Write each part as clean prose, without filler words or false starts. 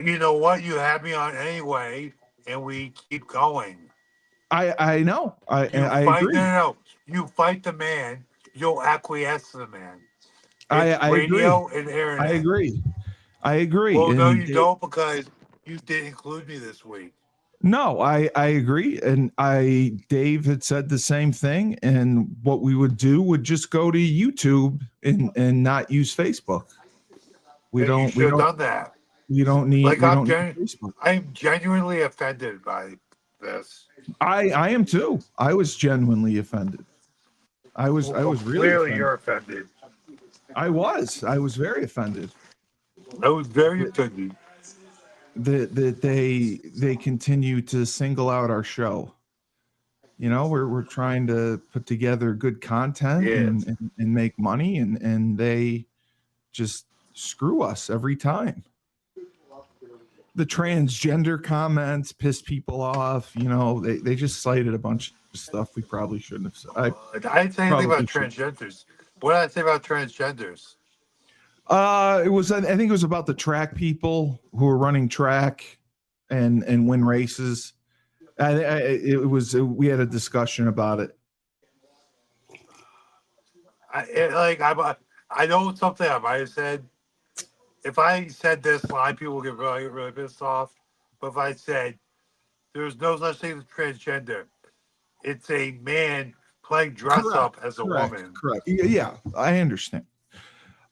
You know what? You had me on anyway, and we keep going. I know. You I fight. No, agree. no, no. You fight the man. You'll acquiesce to the man. It's I agree. radio and I internet. agree. I agree. Well, no, And you don't because you didn't include me this week. no, I agree. And Dave had said the same thing. And what we would do would just go to YouTube and not use Facebook. We And you don't, should we have don't, done that. we don't need, Like we don't need Facebook. I'm genuinely offended by this. I am too. I was genuinely offended. I Well, was really clearly offended. you're offended. I was very offended I was very that, offended. that they continue to single out our show. We're trying to put together good content Yeah. and make money, and they just screw us every time. The transgender comments piss people off. They just cited a bunch of stuff we probably shouldn't have said. I I didn't say anything about probably should. transgenders. What did I say about transgenders? It was, I think it was about the track people who are running track and win races. We had a discussion about it. I know something I might have said. If I said this, a lot of people get really, really pissed off. But if I said there's no such thing as transgender, it's a man playing dress Correct. up as a Correct. woman. Correct. Yeah, I understand.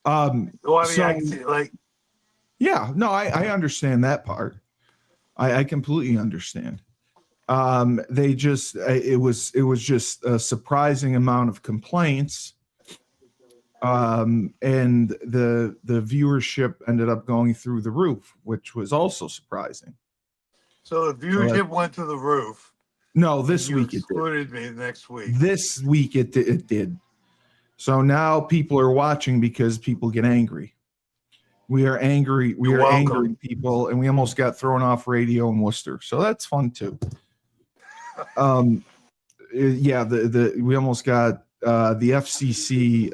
Well, I mean, I So can see like yeah, no, I understand that part. I completely understand. They just it was just a surprising amount of complaints, and the viewership ended up going through the roof, which was also surprising. so the So viewership went to the roof, no, and this you week it did. excluded me next week. This week it did. So now people are watching because people get angry. We are angry. We You're are angry welcome. people, and we almost got thrown off radio in Worcester. So that's fun too. Um, yeah, the we almost got the FCC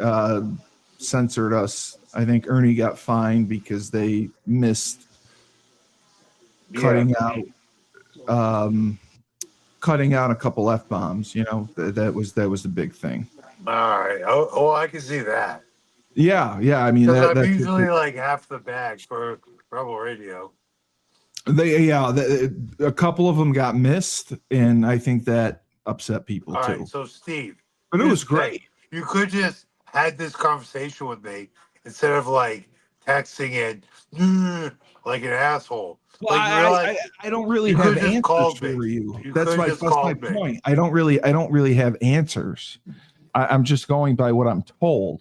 censored us. I think Ernie got fined because they missed Yeah. cutting out um, cutting out a couple f bombs. That was the big thing. All right. Oh, I can see that Yeah. I mean because I'm that's usually like half the bag for Rebel Radio. a couple of them got missed, and I think that upset people All right. too. So Steve, But it here's was the thing: great. you could just had this conversation with me instead of like texting it like an asshole. Well, Like you realize I don't really you have could have just answers called me. for you. You That's could have my just that's my called me. point. I don't really have answers. I'm just going by what I'm told.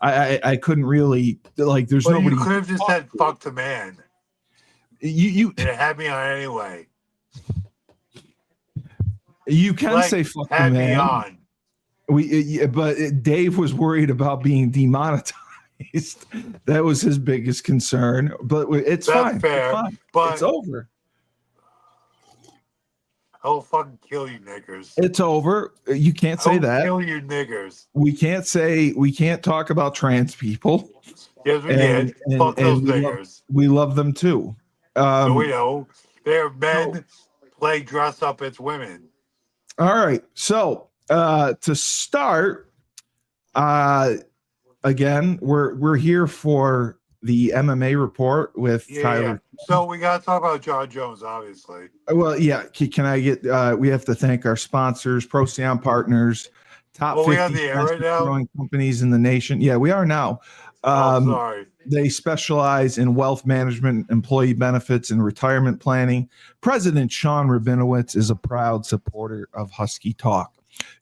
I couldn't really like. There's But you nobody. could have just said "fuck the man" You and it had me on anyway. you can Like say fuck the had me man. on. But Dave was worried about being demonetized. That was his biggest concern. But it's That's fine. It's fair. fine. It's But over. I'll fucking kill you niggers. It's over. You can't say I'll that. kill you niggers. We can't talk about trans people. Yes, we and did. Fuck those we love niggers. them too. So we Um, know they're so, men play dress up as women. all right. So to start, again, we're here for the MMA report with Yeah. Tyler. So we gotta talk about John Jones, obviously. Well, yeah. Can I get? We have to thank our sponsors, Procyon Partners, top Well, we have 50 the air right fastest now. growing companies in the nation. Yeah, we are now. Oh, sorry. They specialize in wealth management, employee benefits, and retirement planning. President Sean Rabinowitz is a proud supporter of Husky Talk.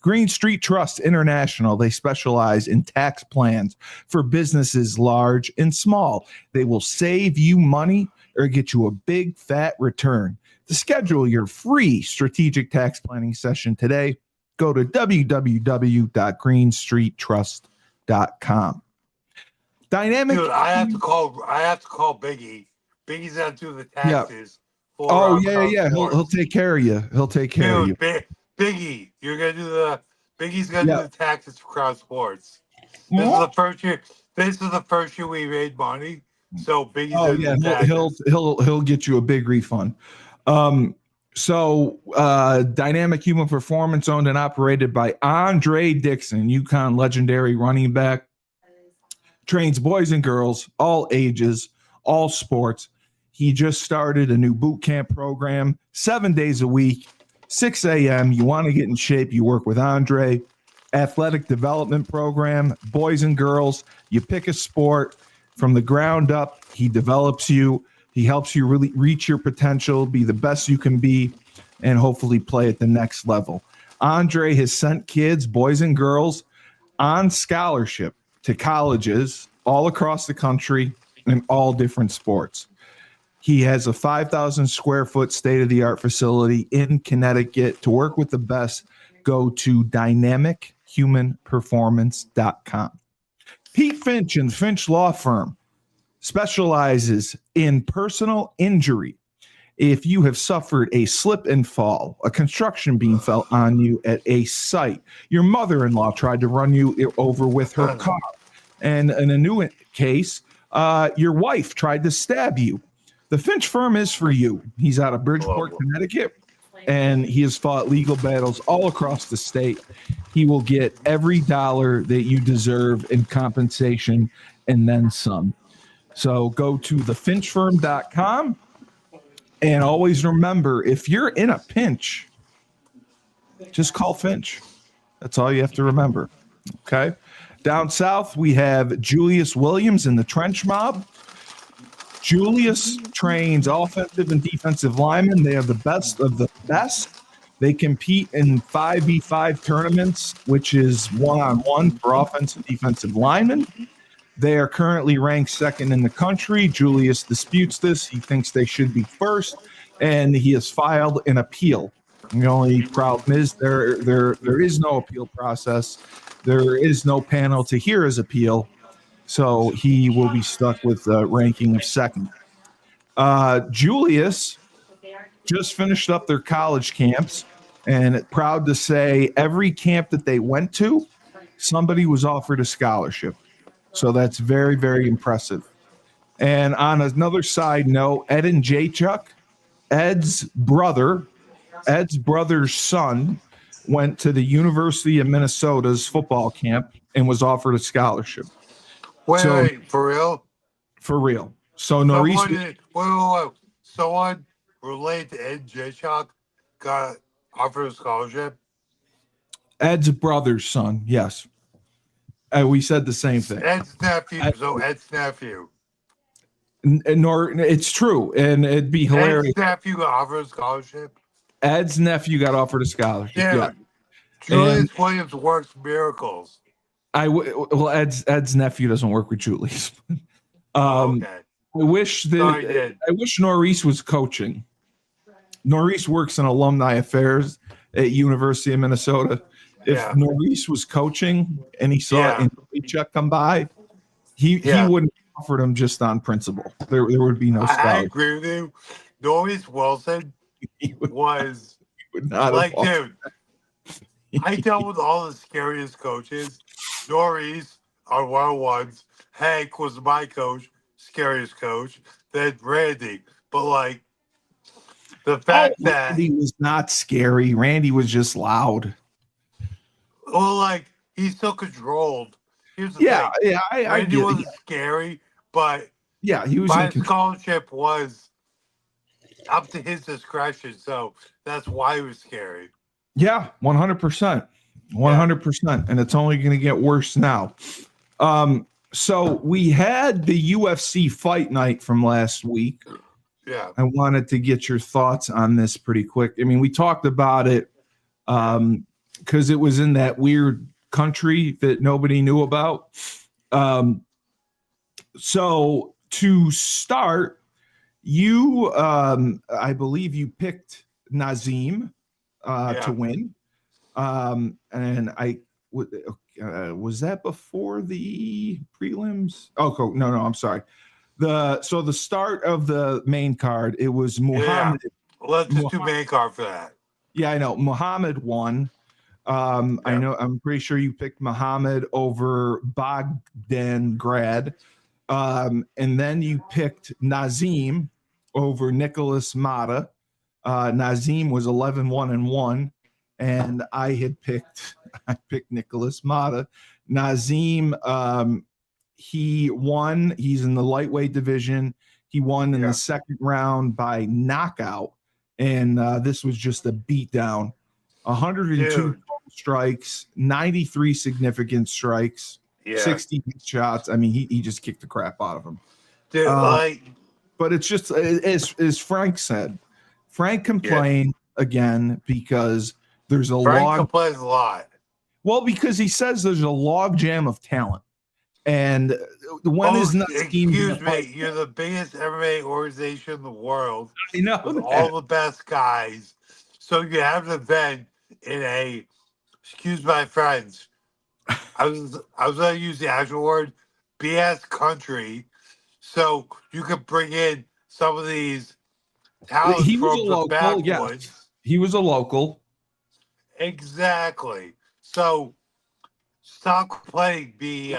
Green Street Trust International, they specialize in tax plans for businesses large and small. They will save you money or get you a big fat return. To schedule your free strategic tax planning session today, go to www.greenstreettrust.com. Dynamic. Dude, I have to call Biggie. Biggie's got to do the Yeah. taxes for Oh Crown yeah. He'll Sports. take care of you. He'll take care of you. Dude, Biggie, Biggie's gonna Yeah. do the taxes for Crown Sports. Mhm. This is the first year we made money. So Biggie's Oh in yeah, the he'll get you a big refund. Dynamic Human Performance, owned and operated by Andre Dixon, UConn legendary running back, trains boys and girls, all ages, all sports. He just started a new boot camp program, 7 days a week, 6 a.m. You want to get in shape, you work with Andre. Athletic development program, boys and girls. You pick a sport from the ground up. He develops you. He helps you really reach your potential, be the best you can be, and hopefully play at the next level. Andre has sent kids, boys and girls, on scholarship to colleges all across the country in all different sports. He has a 5,000 square foot state of the art facility in Connecticut. To work with the best, go to dynamichumanperformance.com. Pete Finch and Finch Law Firm specializes in personal injury. If you have suffered a slip and fall, a construction beam fell on you at a site, your mother-in-law tried to run you over with her car, and in a new case, your wife tried to stab you, the Finch firm is for you. He's out of Bridgeport, Connecticut, and he has fought legal battles all across the state. He will get every dollar that you deserve in compensation and then some. So go to thefinchfirm.com. And always remember, if you're in a pinch, just call Finch. That's all you have to remember. Okay. Down south, we have Julius Williams in the Trench Mob. Julius trains offensive and defensive linemen. They are the best of the best. They compete in 5v5 tournaments, which is one-on-one for offensive and defensive linemen. They are currently ranked second in the country. Julius disputes this. He thinks they should be first, and he has filed an appeal. The only problem is there is no appeal process. There is no panel to hear his appeal, so he will be stuck with a ranking of second. Julius just finished up their college camps, and proud to say every camp that they went to, somebody was offered a scholarship. So that's very, very impressive. And on another side note, Ed and Jaychuk, Ed's brother's son, went to the University of Minnesota's football camp and was offered a scholarship. Wait, for real? For real. So Norris, someone related to Ed Jaychuk got offered a scholarship? Ed's brother's son, yes. We said the same thing. Ed's nephew. Ed's nephew. It's true, and it'd be hilarious. Ed's nephew got offered a scholarship. Ed's nephew got offered a scholarship. Yeah. Julius Williams works miracles. Ed's nephew doesn't work with Julius. Okay. I wish Norris was coaching. Norris works in alumni affairs at University of Minnesota. If Norris was coaching and he saw Jaychuk come by, he wouldn't have offered him just on principle. There would be no scholarship. I agree with you. Norris Wilson was like, dude, I dealt with all the scariest coaches. Norris are one-on-ones. Hank was my coach, scariest coach. Then Randy. But like the fact that Randy was not scary. Randy was just loud. Well, like he's still controlled. Here's the thing. Randy wasn't scary, but he was. My scholarship was up to his discretion, so that's why he was scary. Yeah, 100%, 100%, and it's only going to get worse now. So we had the UFC fight night from last week. Yeah, I wanted to get your thoughts on this pretty quick. I mean, we talked about it. Because it was in that weird country that nobody knew about. So to start, you, I believe you picked Nazim to win. And was that before the prelims? Oh, no, I'm sorry. So the start of the main card, it was Muhammad. Yeah. Let's just do main card for that. Yeah, I know. Muhammad won. I know. I'm pretty sure you picked Muhammad over Bogdan Grad. And then you picked Nazim over Nicholas Mata. Nazim was 11-1-1, and I picked Nicholas Mata. Nazim, he won. He's in the lightweight division. He won in the second round by knockout, and this was just a beatdown. 102 strikes, 93 significant strikes, 60 shots. I mean, he just kicked the crap out of him. Dude, but it's just as Frank said. Frank complained again because there's a Frank complains a lot. Well, because he says there's a log jam of talent. And when is not excuse me, you're the biggest MMA organization in the world. I know with all the best guys. So you have an event in a, excuse my friends, I was gonna use the actual word, BS country. So you could bring in some of these talents he was from a the local, backwoods. yes. He was a local. Exactly. So stop complaining, be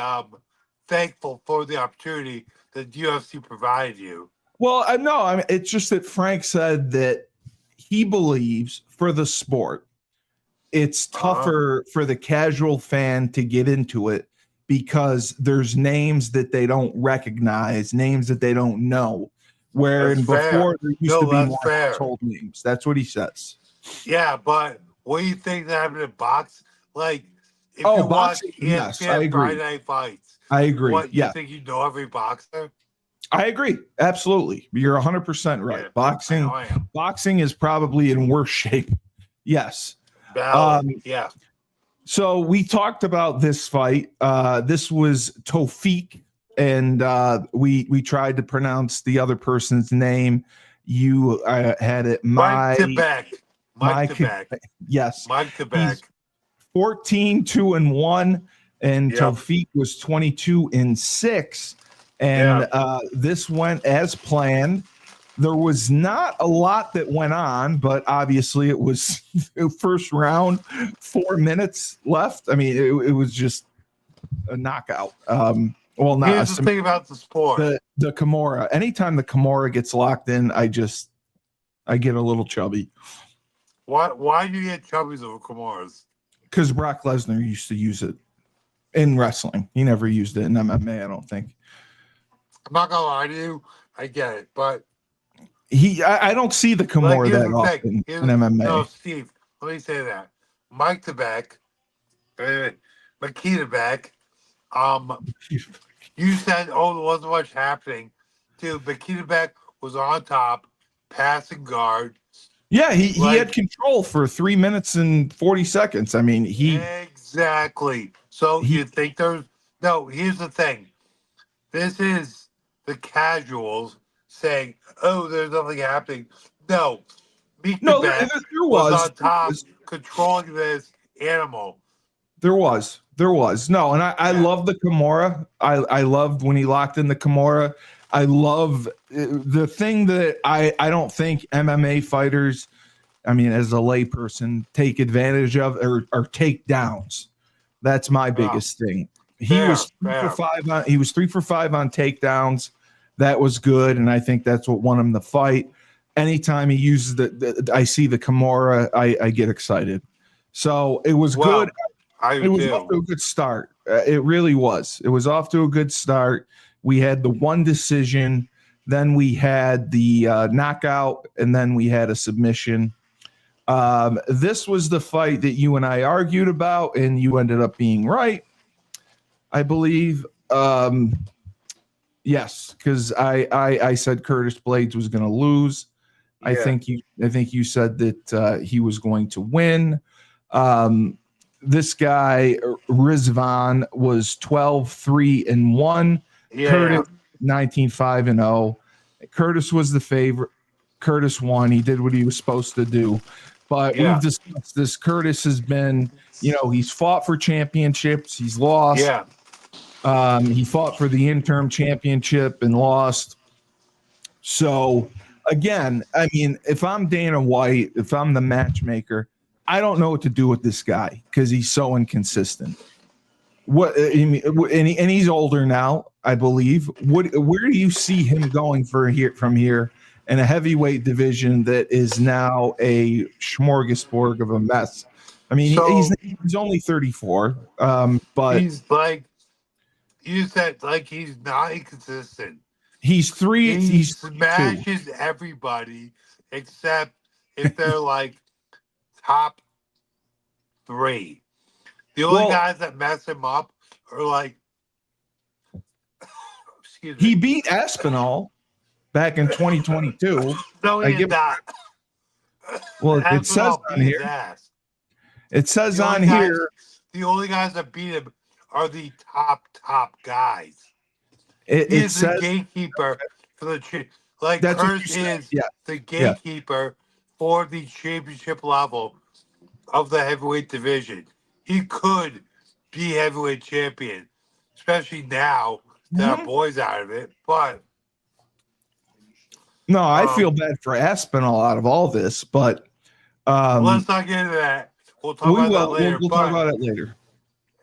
thankful for the opportunity that UFC provided you. Well, I mean, it's just that Frank said that he believes for the sport, it's tougher for the casual fan to get into it because there's names that they don't recognize, names that they don't know. Where before there used to be more household names. That's what he says. Yeah, but what do you think that happened in box? Like, if you boxing, watch ESPN I agree. Friday Night Fights, I agree. What, you think you know every boxer? I agree. Absolutely. You're 100% right. Yeah, boxing is probably in worse shape. Yes. Yeah. So we talked about this fight. This was Tofik, and we tried to pronounce the other person's name. You had it. Mike Tibek. Yes. Mike Tibek. 14-2-1, and Tofik was 22-6. And this went as planned. There was not a lot that went on, but obviously it was first round, 4 minutes left. I mean, it was just a knockout. Here's the thing about the sport. The Kimura. Anytime the Kimura gets locked in, I get a little chubby. Why do you get chubbies over Kimuras? Because Brock Lesnar used to use it in wrestling. He never used it in MMA, I don't think. I'm not gonna lie to you. I get it, but I don't see the Kimura that often in MMA. No, Steve, let me say that. Mike Tibek, Makita Beck, you said, there wasn't much happening. Dude, Makita Beck was on top, passing guard. Yeah, he had control for 3 minutes and 40 seconds. I mean, exactly. So you think here's the thing. This is the casuals saying, there's nothing happening. No. There was on top controlling this animal. There was. No, and I love the Kimura. I loved when he locked in the Kimura. I love the thing that I don't think MMA fighters, I mean, as a layperson, take advantage of or takedowns. That's my biggest thing. He was 3 for 5 on takedowns. That was good, and I think that's what won him the fight. Anytime he uses I see the Kimura, I get excited. So it was good. It was off to a good start. It really was. It was off to a good start. We had the one decision, then we had the knockout, and then we had a submission. This was the fight that you and I argued about, and you ended up being right, I believe. Yes, because I said Curtis Blades was going to lose. Yeah. I think you said that he was going to win. This guy Rizvan was 12-3-1. Yeah. Curtis 19-5-0. Curtis was the favorite. Curtis won. He did what he was supposed to do. But we've discussed this. Curtis has been, he's fought for championships. He's lost. Yeah. He fought for the interim championship and lost. So, again, I mean, if I'm Dana White, if I'm the matchmaker, I don't know what to do with this guy because he's so inconsistent. And he's older now. I believe. Where do you see him going from here in a heavyweight division that is now a smorgasbord of a mess? I mean, So he's only 34, but he's like you said, like he's not inconsistent. he's He he's 32. smashes everybody except if they're like top three. The only Well, guys that mess him up are like, excuse he me. beat Aspinall back in 2022. No, I he give did not. well, it says Aspinall on beat his here. ass. It says The only on guys, here. the only guys that beat him are the top guys. He It is the says gatekeeper for the like that's what Curse you said. is Yeah, the yeah. gatekeeper for the championship level of the heavyweight division. He could be heavyweight champion, especially now that our Mhm. boy's out of it. But No, I feel bad for Aspinall out of all this, but let's not get into that. We'll talk we about that will. later. We'll talk But about it later.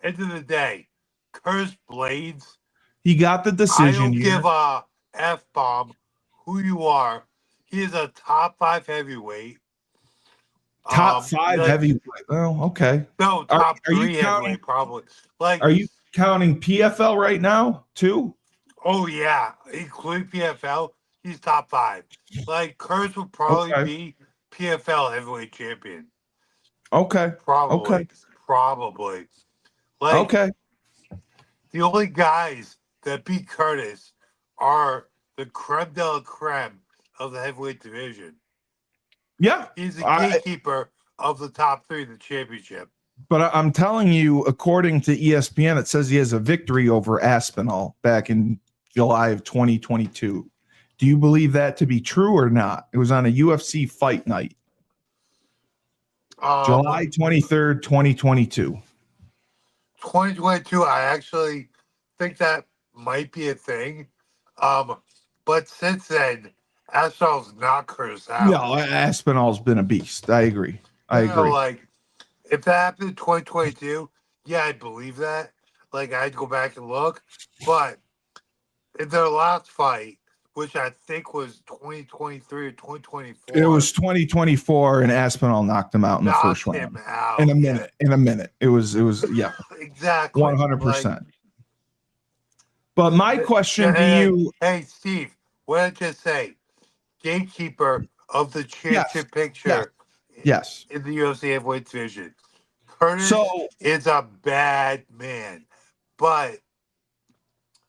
end of the day, Curse Blades. He got the I decision don't here. give a F bomb who you are. He is a top 5 heavyweight. Top 5 like heavyweight. Oh, okay. no, Are top you 3 counting? heavyweight probably. Like Are you counting PFL right now too? oh yeah, including PFL, he's top 5. Like Curse would probably Okay. be PFL heavyweight champion. Okay. Probably, Okay. probably. Like Okay. the only guys that beat Curtis are the creme de la creme of the heavyweight division. Yeah. He's the gatekeeper of the top 3 of the championship. But I'm telling you, according to ESPN, it says he has a victory over Aspinall back in July of 2022. Do you believe that to be true or not? It was on a UFC fight night, July 23rd, 2022. 2022, I actually think that might be a thing. But since then, Aspinall's knocked Curtis out. No, Aspinall's been a beast. I agree. I agree. Like, if that happened in 2022, yeah, I'd believe that. Like, I'd go back and look. But in their last fight, which I think was 2023 or 2024. It was 2024, and Aspinall knocked him out in the first round. In a minute. Yeah. In a minute. It was yeah. Exactly. 100%. Like, but my question to you. Hey, Steve, what did I just say? Gatekeeper of the championship picture. Yes. In the UFC heavyweight division. Curtis is a bad man. But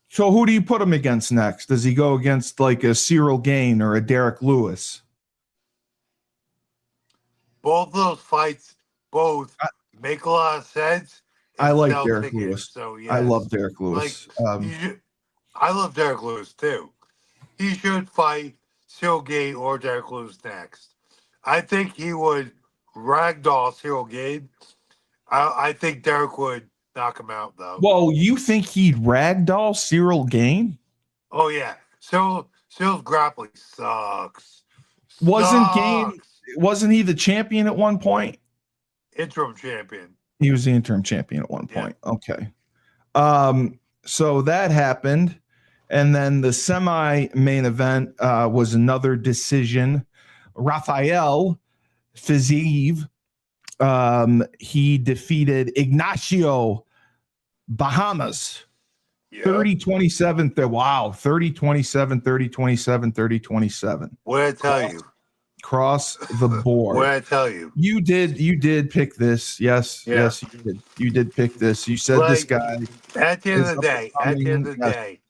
so who do you put him against next? Does he go against like a Cyril Gane or a Derek Lewis? Both of those fights make a lot of sense. I like Derek Lewis. So yes. I love Derek Lewis. Like, I love Derek Lewis too. He should fight Cyril Gane or Derek Lewis next. I think he would ragdoll Cyril Gane. I think Derek would knock him out though. Well, you think he'd ragdoll Cyril Gane? Oh yeah. Cyril's grappling sucks. Wasn't he the champion at one point? Interim champion. He was the interim champion at one point. Yeah. Okay. So that happened. And then the semi-main event was another decision. Rafael Fiziev, he defeated Ignacio Bahamas. 30-27. Wow. 30-27, 30-27, 30-27. What did I tell you? Cross the board. What did I tell you? You did pick this. Yes, yes, you did. You did pick this. You said this guy. At the end of the day,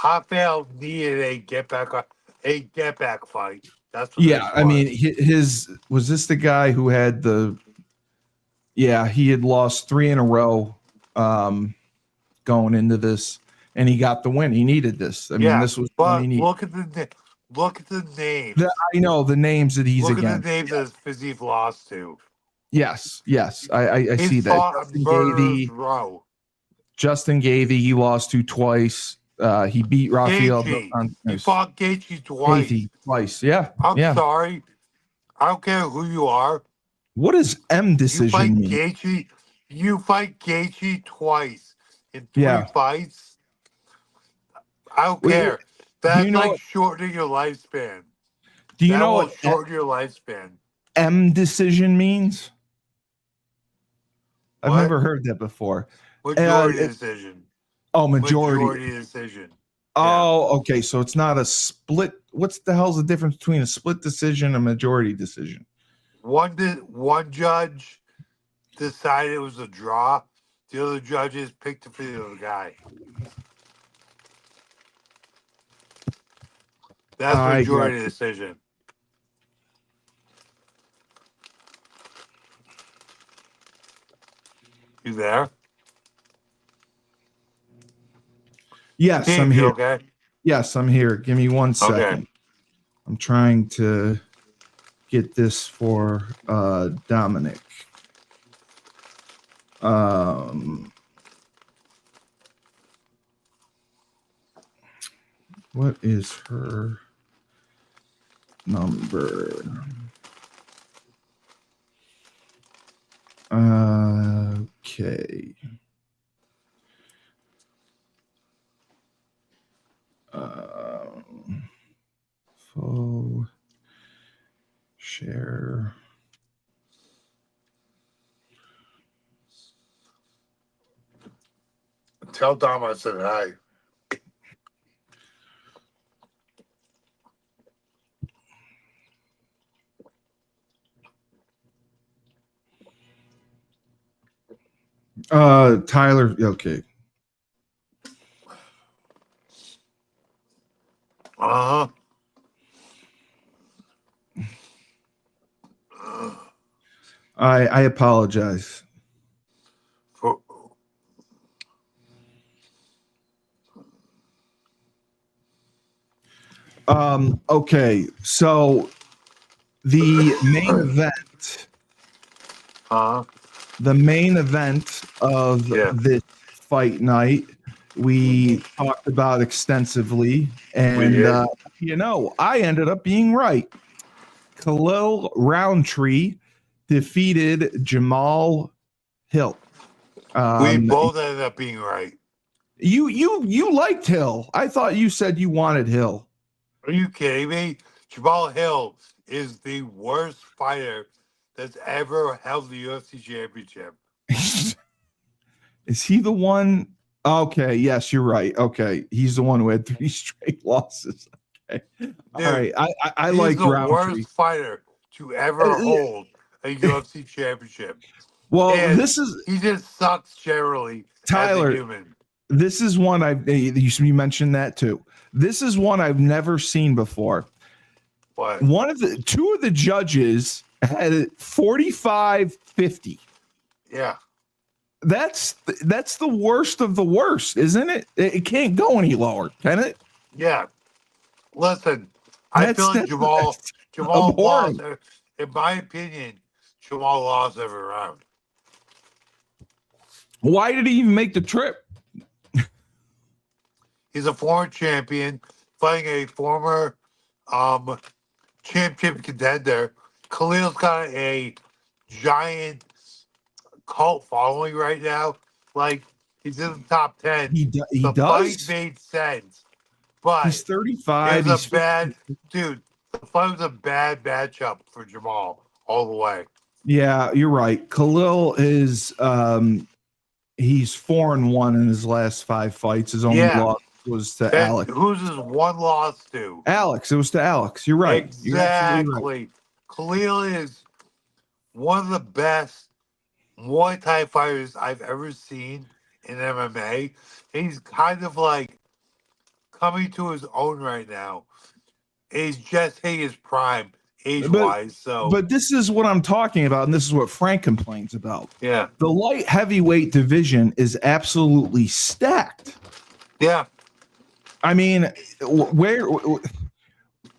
Rafael needed a get back fight. That's what I mean, his was this the guy who had he had lost 3 in a row going into this, and he got the win. He needed this. I mean, this was but look at the names. I know the names that he's against. Look at the names that Fiziev lost to. Yes, I see that. Justin Gaethje, he lost to twice. He beat Rafael. He fought Gaethje twice. Yeah. I'm sorry. I don't care who you are. What does M decision mean? You fight Gaethje twice in 3 fights. I don't Wait, care. do you That's know like what? shortening your lifespan. Do you That know will what shorten your lifespan. M decision means? I've What? never heard that before. Majority decision. Majority. Majority decision. Yeah. Oh, okay. So it's not a split. What's the hell's the difference between a split decision and a majority decision? One judge decided it was a draw. The other judges picked for the other guy. That's I got majority you. decision. You there? Yes, Steve, I'm you here. okay? Yes, I'm here. Give me 1 Okay. second. I'm trying to get this for Dominic. What is her number? Okay. Full share. Tell Dom I said hi. Tyler. Okay. Uh-huh. I apologize. For, Okay. So the main event. The main event of yeah. this fight night we talked about extensively, and We did. I ended up being right. Khalil Roundtree defeated Jamal Hill. We both ended up being right. You liked Hill. I thought you said you wanted Hill. Are you kidding me? Jamal Hill is the worst fighter that's ever held the UFC championship. Is he the one? Okay, yes, you're right. Okay, he's the one who had 3 straight losses. Okay, Dude, all right. I he's like the Roundtree. worst fighter to ever hold a UFC championship. Well, And this is he just sucks generally Tyler. as a human. This is one you mentioned that too. This is one I've never seen before. What? Two of the judges had it 45-50. Yeah. That's the worst of the worst, isn't it? It can't go any lower, can it? Yeah. Listen, I feel like Jamal abhorrent. lost. In my opinion, Jamal lost every round. Why did he even make the trip? He's a former champion fighting a former championship contender. Khalil's got a giant cult following right now. Like, he's in the top 10. He the does. Fight made sense, but He's 35. it was a bad dude. The fight was a bad matchup for Jamal all the way. Yeah, you're right. Khalil is he's 4-1 in his last 5 fights. His only loss was to Alex. Who's his one loss to? Alex. It was to Alex. You're right. Exactly. You're absolutely right. Khalil is one of the best Muay Thai fighters I've ever seen in MMA. He's kind of like coming to his own right now. He's just hitting his prime age-wise. But this is what I'm talking about, and this is what Frank complains about. Yeah. The light heavyweight division is absolutely stacked. Yeah. I mean,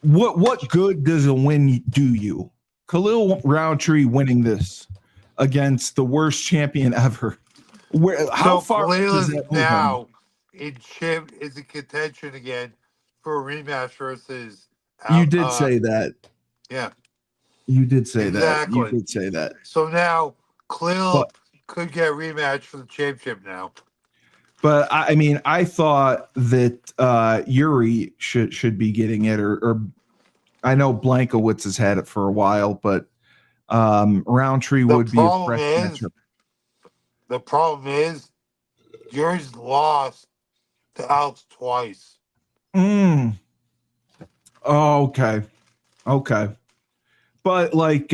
what good does a win do you? Khalil Roundtree winning this against the worst champion ever. How far Khalil does is that now in contention again for a rematch versus. You did say that. Yeah. You did say exactly. that. You did say that. So now Khalil could get a rematch for the championship now. But I mean, I thought that Yuri should be getting it, or I know Blankowitz has had it for a while, but Roundtree The would be a problem fresh is, matchup. the problem is, Yuri's lost to Alex twice. Mm. Oh, okay. Okay. But like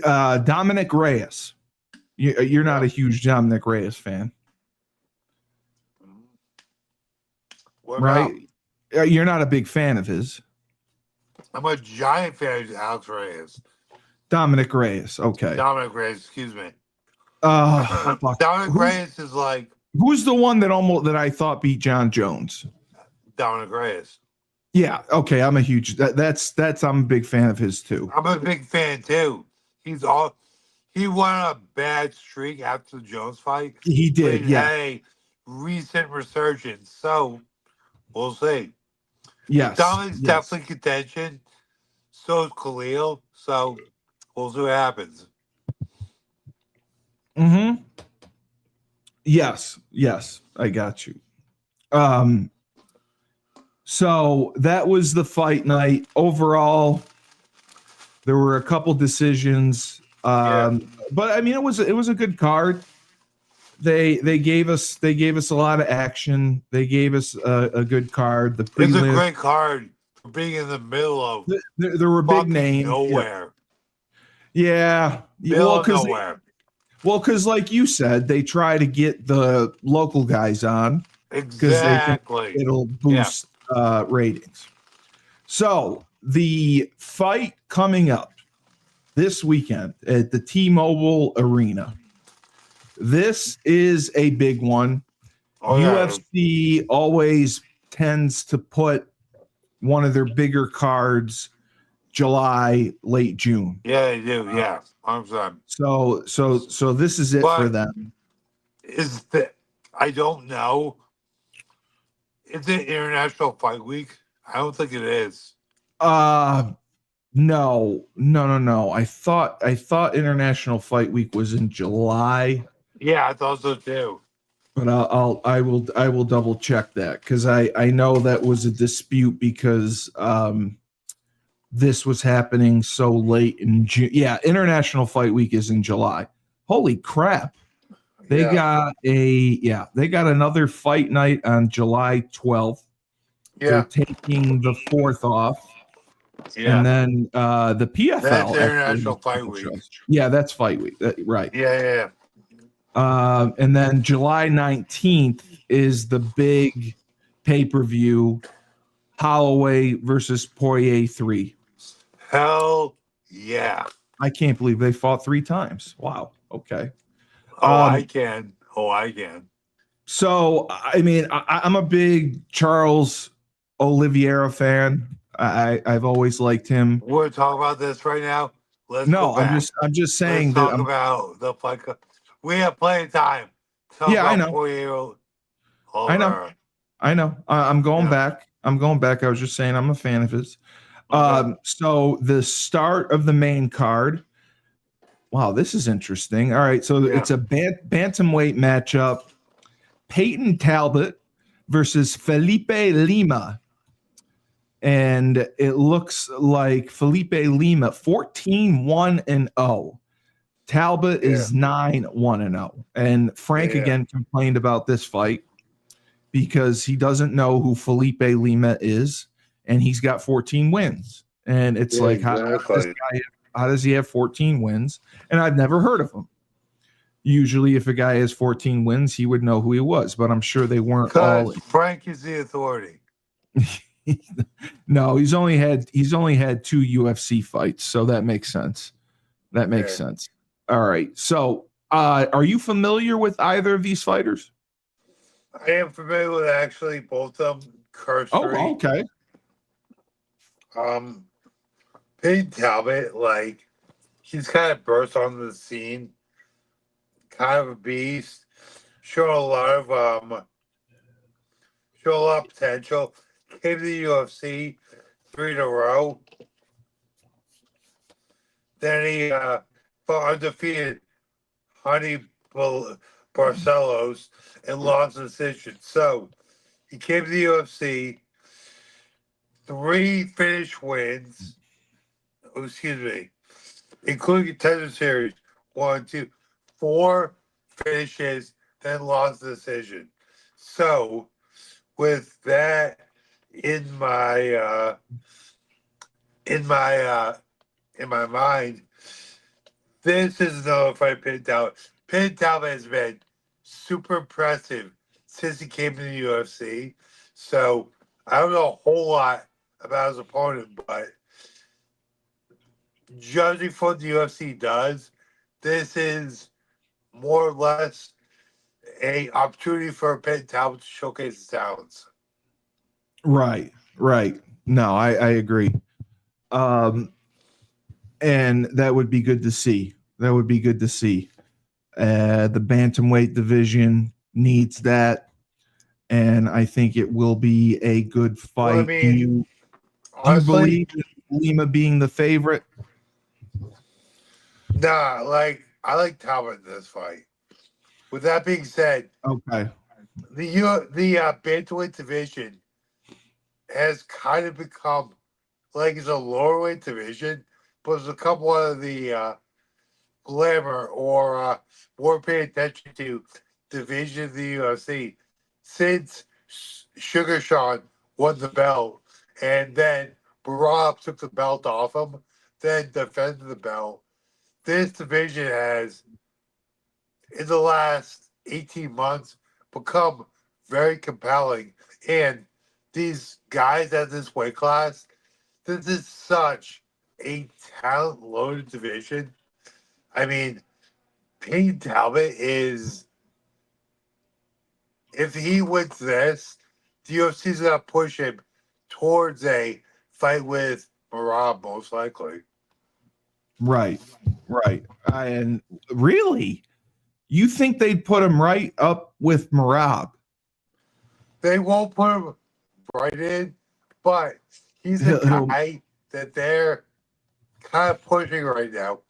Dominic Reyes, you're not a huge Dominic Reyes fan, What right? about? You're not a big fan of his. I'm a giant fan of Alex Reyes. Dominic Reyes. Okay. Dominic Reyes, excuse me. Fuck. Dominic Reyes is like Who's the one that I thought beat John Jones? Dominic Reyes. Yeah. Okay. I'm a huge I'm a big fan of his too. I'm a big fan too. He went on a bad streak after the Jones fight. He But did. he Yeah. had a recent resurgence. So we'll see. Yes. Dominic's Yes. definitely contention. So is Khalil. So we'll see what happens. Mm-hmm. Yes. Yes. I got you. So that was the fight night. Overall, there were a couple decisions. But I mean, it was a good card. They gave us a lot of action. They gave us a good card. The It's a prelim, great card for being in the middle of there were big fucking names. nowhere. Yeah. Middle Well, of nowhere. because like you said, they try to get the local guys on because they think Exactly. it'll boost ratings. So the fight coming up this weekend at the T-Mobile Arena. This is a big one. Oh, yeah. UFC always tends to put one of their bigger cards July, late June. Yeah, they do. Yeah. 100%. So this is it for them. I don't know. Is it International Fight Week? I don't think it is. No. I thought International Fight Week was in July. Yeah, I thought so too. But I will double check that because I know that was a dispute because this was happening so late in June. Yeah, International Fight Week is in July. Holy crap. They got another fight night on July 12th. Yeah. They're taking the 4th off. Yeah. And then the PFL. That's International Fight Week. Yeah, that's Fight Week. Right. Yeah. And then July 19th is the big pay-per-view, Holloway versus Poirier 3. Hell yeah. I can't believe they fought 3 times. Wow. Okay. I can. So, I mean, I'm a big Charles Oliveira fan. I've always liked him. We're talking about this right now. I'm just saying Let's talk about the fight. We have plenty of time. I know. I know. I'm going back. I was just saying I'm a fan of his. So the start of the main card. Wow, this is interesting. All right, so it's a bantamweight matchup. Peyton Talbot versus Felipe Lima. And it looks like Felipe Lima 14-1-0. Talbot is 9-1-0. And Frank again complained about this fight because he doesn't know who Felipe Lima is, and he's got 14 wins. And it's how does he have 14 wins? And I've never heard of him. Usually, if a guy has 14 wins, he would know who he was, but I'm sure they weren't all. Frank is the authority. No, he's only had 2 UFC fights, so that makes sense. Sense. All right. So, are you familiar with either of these fighters? I am familiar with actually both of them. Oh, okay. Peyton Talbot, he's kind of burst onto the scene, kind of a beast, showing a lot of potential. Came to the UFC 3 in a row. Then he fought undefeated Honey Barcelos and lost the decision. So he came to the UFC, 3 finish wins. Oh, excuse me, including contender series, 1, 2, 4 finishes, then lost the decision. So with that in my in my in my mind, this is another fight Pin Talbot. Pin Talbot has been super impressive since he came to the UFC. So I don't know a whole lot about his opponent, but judging from what the UFC does, this is more or less a opportunity for Pin Talbot to showcase his talents. Right. No, I agree. And that would be good to see. The bantamweight division needs that, and I think it will be a good fight. Well, I mean, do you honestly, believe in Lima being the favorite? nah, like I like Talbot in this fight. With that being said, Okay. the bantamweight division has kind of become like it's a lower weight division, but it's become one of the glamour or more pay attention to division of the UFC since Sugar Sean won the belt, and then Barab took the belt off him, then defended the belt. This division has, in the last 18 months, become very compelling. And these guys at this weight class, this is such a talent loaded division. I mean, Payne Talbot is, if he wins this, the UFC's going to push him towards a fight with Marab, most likely. Right. And really, you think they'd put him right up with Marab? They won't put him right in, but he's a guy that they're kind of pushing right now.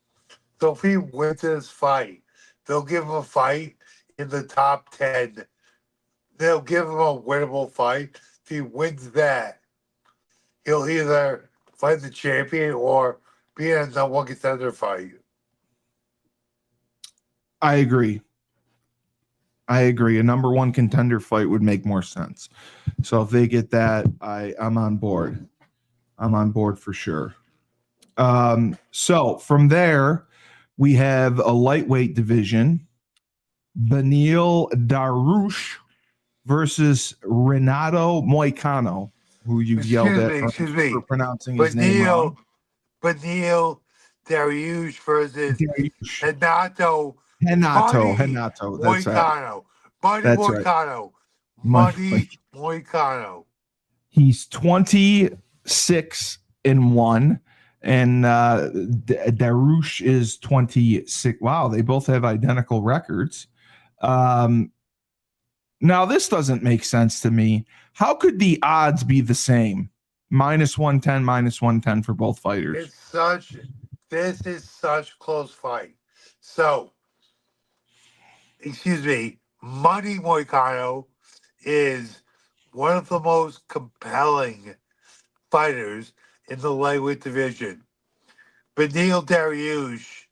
So if he wins this fight, they'll give him a fight in the top 10. They'll give him a winnable fight. If he wins that, he'll either fight the champion or be in a number one contender fight. I agree. A number one contender fight would make more sense. So if they get that, I'm on board. I'm on board for sure. So from there, we have a lightweight division. Beneil Darush versus Renato Moicano, who you've yelled at for pronouncing his name wrong. Beneil Dariush versus Renato Moicano. Money Moicano. He's 26-1, and Darush is 26. Wow, they both have identical records. Now, this doesn't make sense to me. How could the odds be the same? -110, -110 for both fighters. This is such a close fight. So, excuse me, Money Moicano is one of the most compelling fighters in the lightweight division. Beneil Dariush,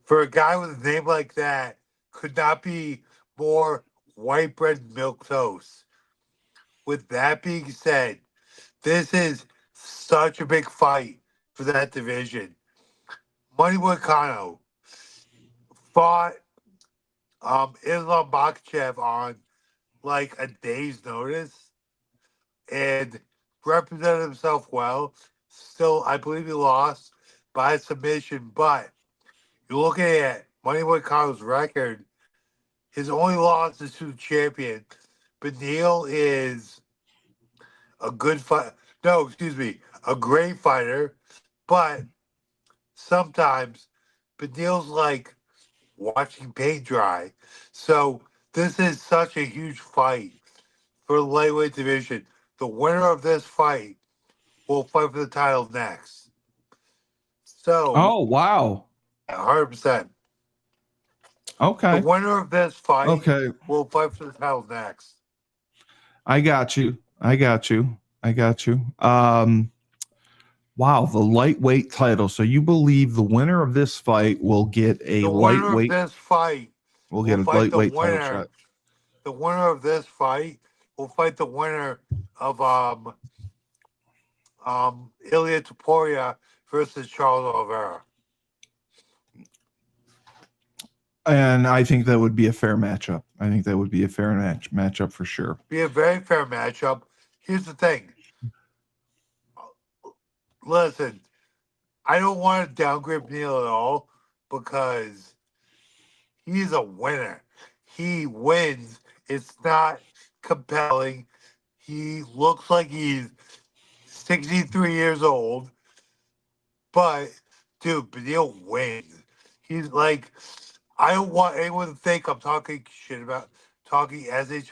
for a guy with a name like that, could not be more white bread milk toast. With that being said, this is such a big fight for that division. Money Moicano fought Islam Makhachev on like a day's notice and represented himself well. Still, I believe he lost by submission, but you're looking at Money Moicano's record. His only loss is to the champion. Beneil is a good fight. No, excuse me, a great fighter, but sometimes Beneil's like watching paint dry. So this is such a huge fight for the lightweight division. The winner of this fight will fight for the title next. So, oh wow, 100%. Okay. The winner of this fight Okay. will fight for the title next. I got you. Wow, the lightweight title. So you believe the winner of this fight will get a The winner of lightweight this fight will will get a fight the lightweight title winner. shot. The winner of this fight will fight the winner of Ilya Taporia versus Charles Oliveira. And I think that would be a fair matchup. I think that would be a fair matchup for sure. Be a very fair matchup. Here's the thing. Listen, I don't want to downgrade Neil at all because he's a winner. He wins. It's not compelling. He looks like he's 63 years old, but dude, Beneil wins. He's like, I don't want anyone to think I'm talking shit about talking shit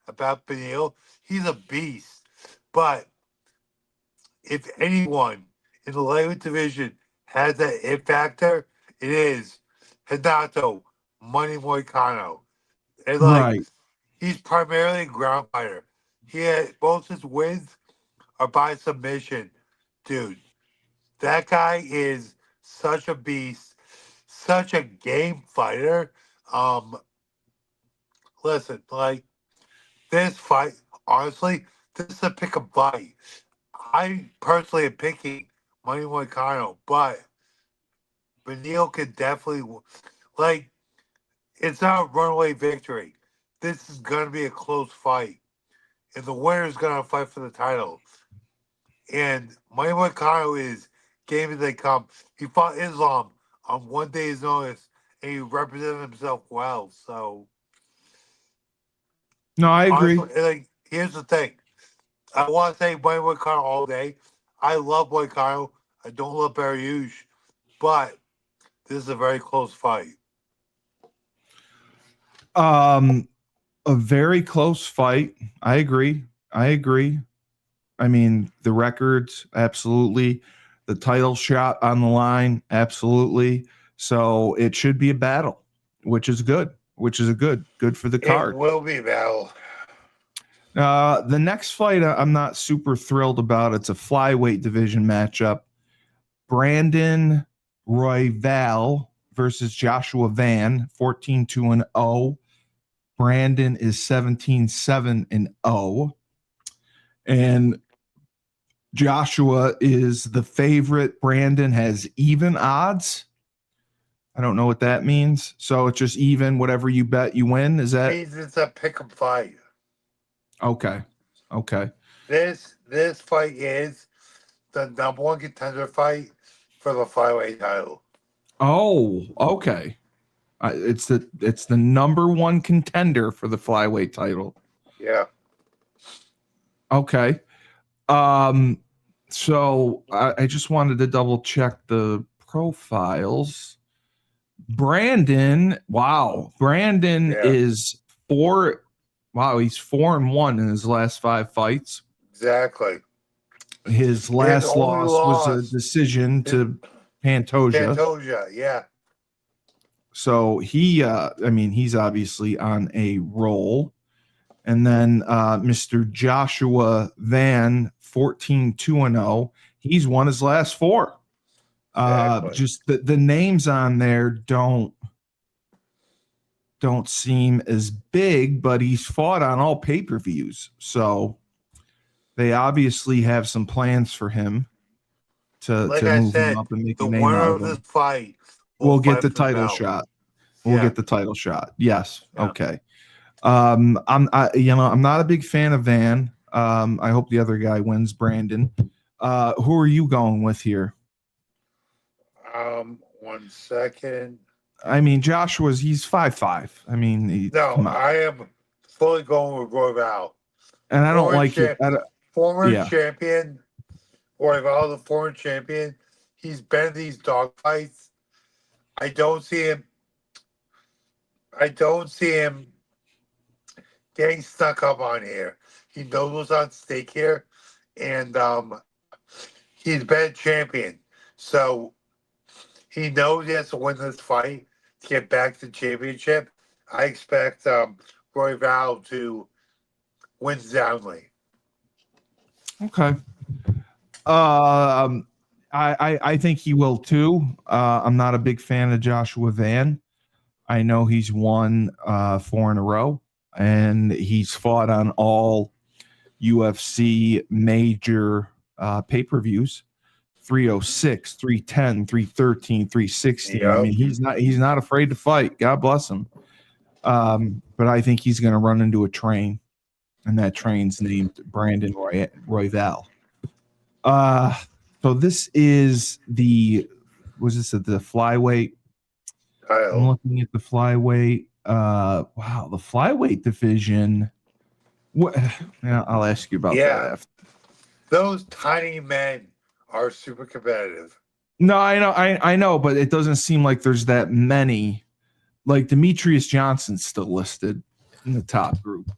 about Beneil. He's a beast. But if anyone in the lightweight division has that it factor, it is Hidalgo Money Moicano. And like, Right. he's primarily a ground fighter. He had both his wins are by submission. Dude, that guy is such a beast, such a game fighter. Um, Listen, like this fight, honestly, this is a pick a fight. I personally am picking Money Moicano, but Beneil could definitely like. It's not a runaway victory. This is gonna be a close fight, and the winner is gonna fight for the title. And Money Moicano is game as they come. He fought Islam on 1 day's notice, and he represented himself well. So No, I agree. honestly, like here's the thing. I want to say Money Moicano all day. I love Moicano. I don't love Barriouche, but this is a very close fight. A very close fight. I agree. I mean, the records, absolutely. The title shot on the line, absolutely. So it should be a battle, which is good. Good for the It card. will be battle. The next fight, I'm not super thrilled about. It's a flyweight division matchup. Brandon Royval versus Joshua Van, 14-2-0. Brandon is 17-7-0. And Joshua is the favorite. Brandon has even odds. I don't know what that means. So it's just even. Whatever you bet, you win. Is that? Means it's a pick 'em fight. Okay. This fight is the number one contender fight for the flyweight title. Oh, okay. It's the number one contender for the flyweight title. Yeah. Okay. So I just wanted to double check the profiles. Brandon, wow. Brandon is four. Wow, he's 4-1 in his last 5 fights. Exactly. His last loss was a decision to Pantoja. Pantoja, yeah. So he, he's obviously on a roll. And then Mr. Joshua Van, 14-2-0. He's won his last 4. Exactly. Just the names on there don't seem as big, but he's fought on all pay-per-views. So they obviously have some plans for him to move him up and make a name out of him. This fight we'll get the title shot. We'll get the title shot. Yes. Yeah. Okay. I'm not a big fan of Van. I hope the other guy wins, Brandon. Who are you going with here? 1 second. I mean, he's 5'5". I mean, I am fully going with Royval. And I don't like it. Former champion, Royval, the former champion. He's been in these dogfights. I don't see him getting stuck up on here. He knows what's on stake here, and he's been a champion, so he knows he has to win this fight. to get back to the championship, I expect Roy Val to win soundly. Okay. I think he will too. I'm not a big fan of Joshua Van. I know he's won 4 in a row, and he's fought on all UFC major pay-per-views. 306, 310, 313, 316. I Yep. mean, he's not afraid to fight. God bless him. But I think he's going to run into a train, and that train's named Brandon Royval. So this is the flyweight. I'm looking at the flyweight. Wow, the flyweight division. What? Yeah, I'll ask you about that after. Those tiny men are super competitive. No, I know, but it doesn't seem like there's that many. Like Demetrius Johnson's still listed in the top group,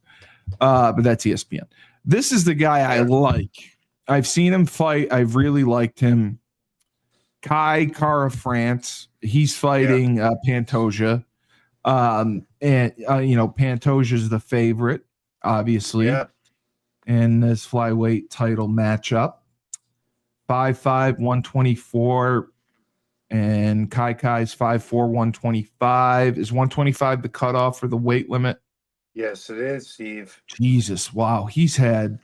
but that's ESPN. This is the guy I like. I've seen him fight. I've really liked him. Kai Kara France. He's fighting Pantoja. And Pantoja's the favorite, obviously. Yeah. In this flyweight title matchup. 5'5", 124. And Kai's 5'4", 125. Is 125 the cutoff for the weight limit? Yes, it is, Steve. Jesus, wow. He has had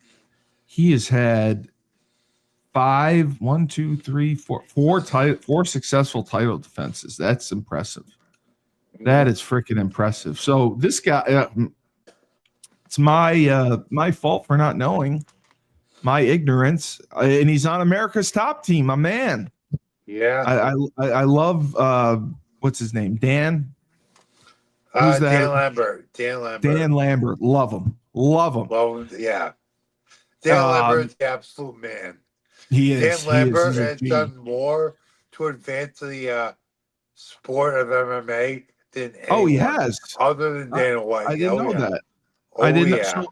4 successful title defenses. That's impressive. That is freaking impressive. So this guy, it's my fault for not knowing, my ignorance, and he's on America's Top Team, my man. Yeah, I love what's his name, Dan. Who's that? Dan Lambert. Dan Lambert, love him. Yeah, Dan Lambert's the absolute man. He is. Dan Lambert has done more to advance the sport of MMA than anyone. He has. Other than Dana White. I didn't know that. I didn't know.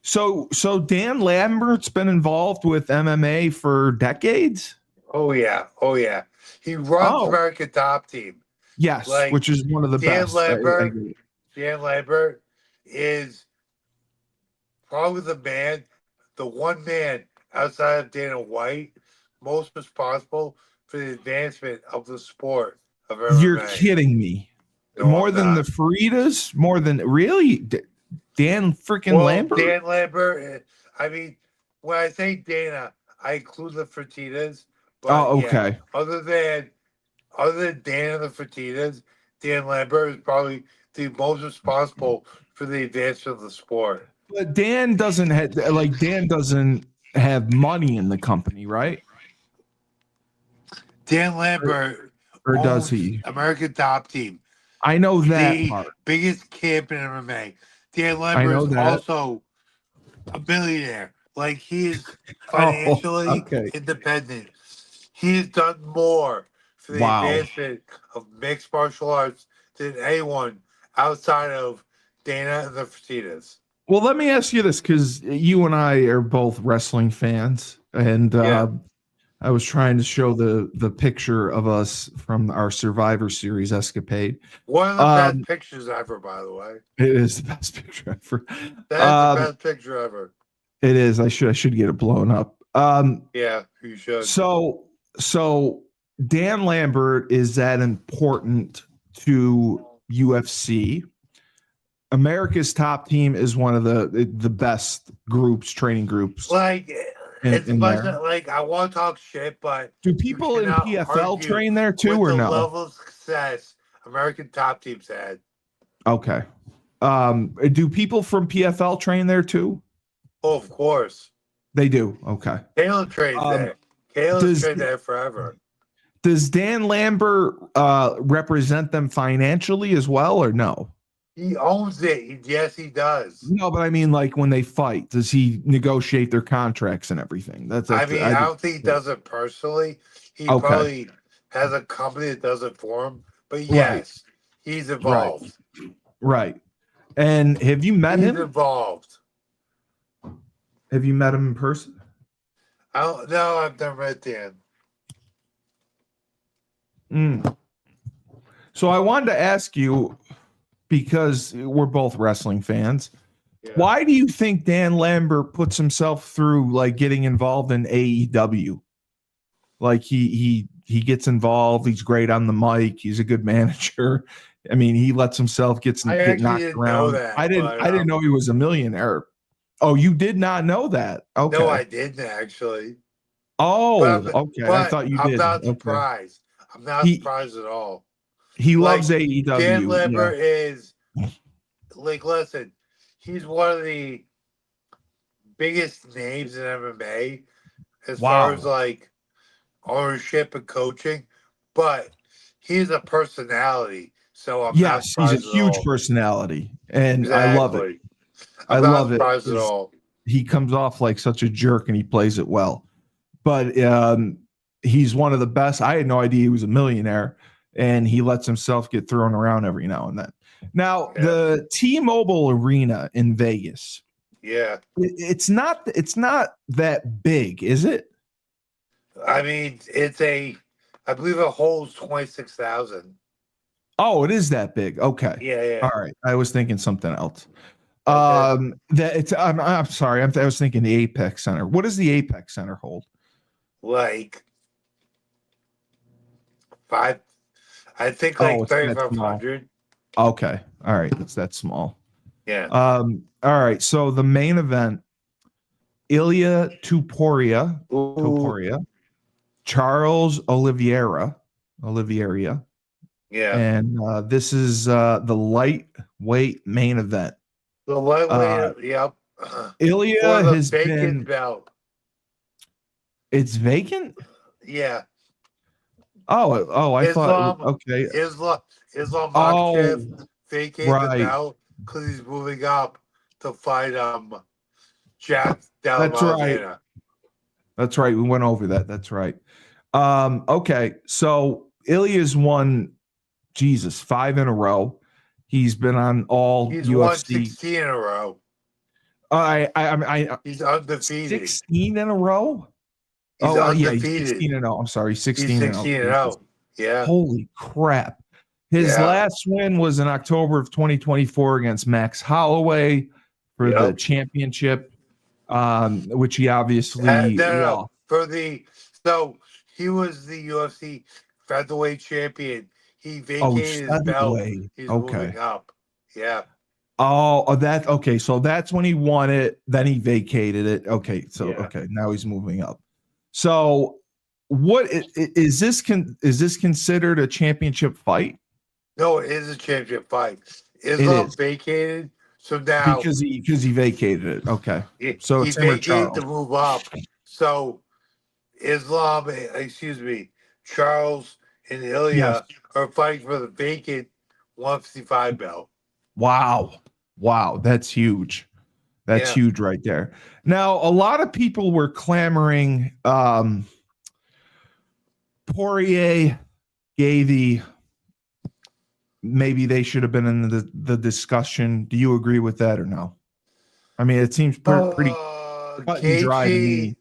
So Dan Lambert's been involved with MMA for decades? Oh yeah. He runs American Top Team. Yes, which is one of the best. Dan Lambert is probably the one man outside of Dana White most responsible for the advancement of the sport of MMA. You're kidding me. No, more than the Faridas? More than really? Dan freaking Lambert? Dan Lambert. I mean, when I say Dana, I include the Fertitas. But okay. Yeah, other than Dan and the Fertitas, Dan Lambert is probably the most responsible for the advancement of the sport. But Dan doesn't have money in the company, right? Dan Lambert or does he? American Top Team. I know that the part. Biggest camp in MMA. Dan Lambert is also a billionaire. Like, he is financially independent. He has done more for the advancement of mixed martial arts than anyone outside of Dana and the Fertitas. Well, let me ask you this, because you and I are both wrestling fans, and I was trying to show the picture of us from our Survivor Series escapade. One of the best pictures ever, by the way. It is the best picture ever. That's the best picture ever. It is. I should get it blown up. Yeah, you should. So Dan Lambert is that important to UFC. America's Top Team is one of the best training groups. Like, it's like, I want to talk shit, but do people in PFL train there too, or no? Level of success American Top Team's had. Okay. Do people from PFL train there too? Oh, of course. They do. Okay. Caleb trained there. Caleb's trained there forever. Does Dan Lambert represent them financially as well, or no? He owns it. Yes, he does. No, but I mean, like, when they fight, does he negotiate their contracts and everything? I don't think he does it personally. He probably has a company that does it for him. But yes, he's involved. Right. And have you met him? He's involved. Have you met him in person? No, I've never met Dan. So So I wanted to ask you, because we're both wrestling fans, why do you think Dan Lambert puts himself through like getting involved in AEW? Like he gets involved. He's great on the mic. He's a good manager. I mean, he lets himself get knocked didn't around. know that. I didn't know he was a millionaire. Oh, you did not know that? Okay. No, I didn't actually. Oh, okay. I But thought you I'm did. not Okay. surprised. I'm not surprised at all. He Like, loves AEW. Dan Lambert is like, listen, he's one of the biggest names in MMA as far as like ownership and coaching, but he's a personality. So I'm not Yes, he's a surprised at huge all. personality, and Exactly. I love it. I'm I not love it. surprised at all. He comes off like such a jerk, and he plays it well. But he's one of the best. I had no idea he was a millionaire, and he lets himself get thrown around every now and then. Now, the T-Mobile Arena in Vegas. Yeah. It's not that big, is it? I mean, I believe it holds 26,000. Oh, it is that big. Okay. Yeah. All right. I was thinking something else. Okay. I'm sorry. I was thinking the Apex Center. What does the Apex Center hold? Like I think like 3,500. Okay. All right. It's that small. Yeah. All right. So the main event, Ilya Tuporia, Charles Oliveira. Yeah. And this is the lightweight main event. The lightweight, yep. Ilya has been belt. It's vacant? Yeah. Oh, I thought okay. Islam Makhachev vacated the belt because he's moving up to fight Jack Della Maddalena. That's right. We went over that. That's right. Okay. So Ilya's won 5 in a row. He's been on all He's UFC. won 16 in a row. He's undefeated. 16 in a row? He's undefeated. He's 16 and 0. I'm sorry, 16 he's and 16 and 0. 0. Yeah. Holy crap. His last win was in October of 2024 against Max Holloway for the championship, which he obviously lost. So he was the UFC featherweight champion. He vacated his belt. He's moving up. Yeah. Okay. So that's when he won it. Then he vacated it. Okay. So okay, now he's moving up. So what is this? Is this considered a championship fight? No, it is a championship fight. Islam vacated. So now because he vacated it. Okay. So he vacated to move up. So Charles and Ilya are fighting for the vacant 155 belt. Wow. That's huge. That's huge right there. Now, a lot of people were clamoring. Poirier, Gavey, maybe they should have been in the discussion. Do you agree with that or no? I mean, it seems pretty cut and dry to me.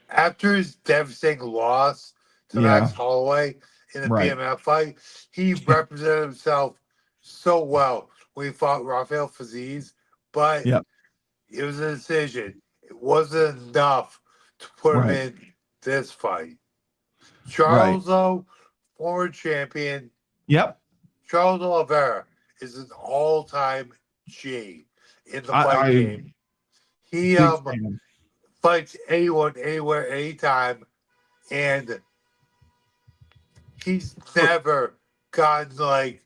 After his devastating loss to Max Holloway in the BMF fight, he represented himself so well when he fought Rafael Fiziev, but it was a decision. It wasn't enough to put him in this fight. Charles, though, former champion. Yep. Charles Oliveira is an all-time G in the fight game. He fights anyone, anywhere, anytime, and he's never gotten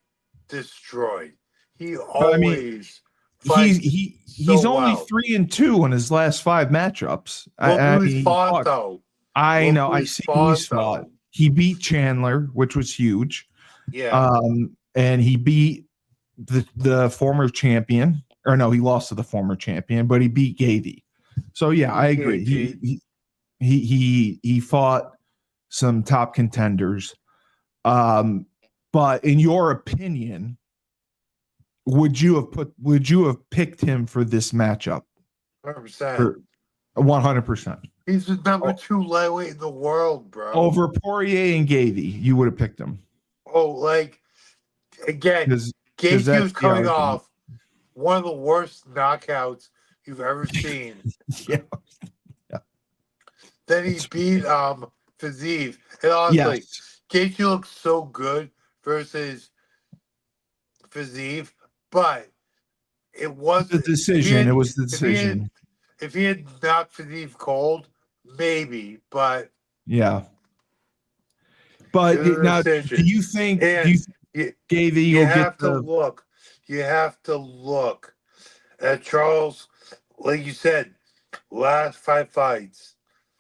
destroyed. He always fights. He's only 3-2 in his last 5 matchups. He's fought though. I know. I see who he's fought. He beat Chandler, which was huge. Yeah. And he beat the former champion. Or no, he lost to the former champion, but he beat Gavey. So yeah, I agree. He fought some top contenders. But in your opinion, would you have picked him for this matchup? 100%. 100%. He's the number 2 lightweight in the world, bro. Over Poirier and Gavey, you would have picked him. Oh, Again, because Gaethje that's was the coming argument. off one of the worst knockouts you've ever seen. Yeah. Then he That's- beat Fiziev. And honestly, Yes. Gaethje looked so good versus Fiziev, but it was The decision. It was the decision. if he had knocked Fiziev cold, maybe, but Yeah. it But was a now, do decision. you think And Gavey you will have get to the? look. You have to look at Charles, like you said, last 5 fights.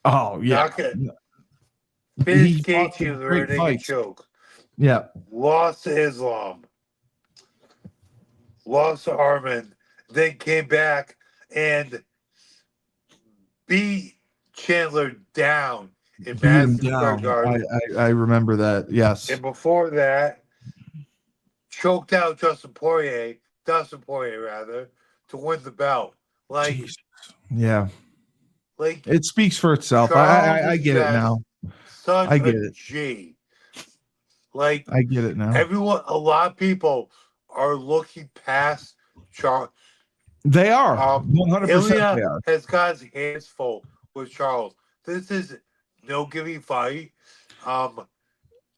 Oh yeah, Knock it. he Finished fought Gaethje some with a rear great naked fights. choke. Yeah. Lost to Islam. Lost to Armin. Then came back and beat Chandler down in Beat him Madison Square down. Garden. I remember that. Yes. And before that, choked out Dustin Poirier rather, to win the belt. Like, Jeez. Yeah. like It speaks for itself. Charles I is get it just now. such I a get it. G. Like I get it now. a lot of people are looking past Charles. They are 100%. Ilya They are. has got his hands full with Charles. This is no giving fight.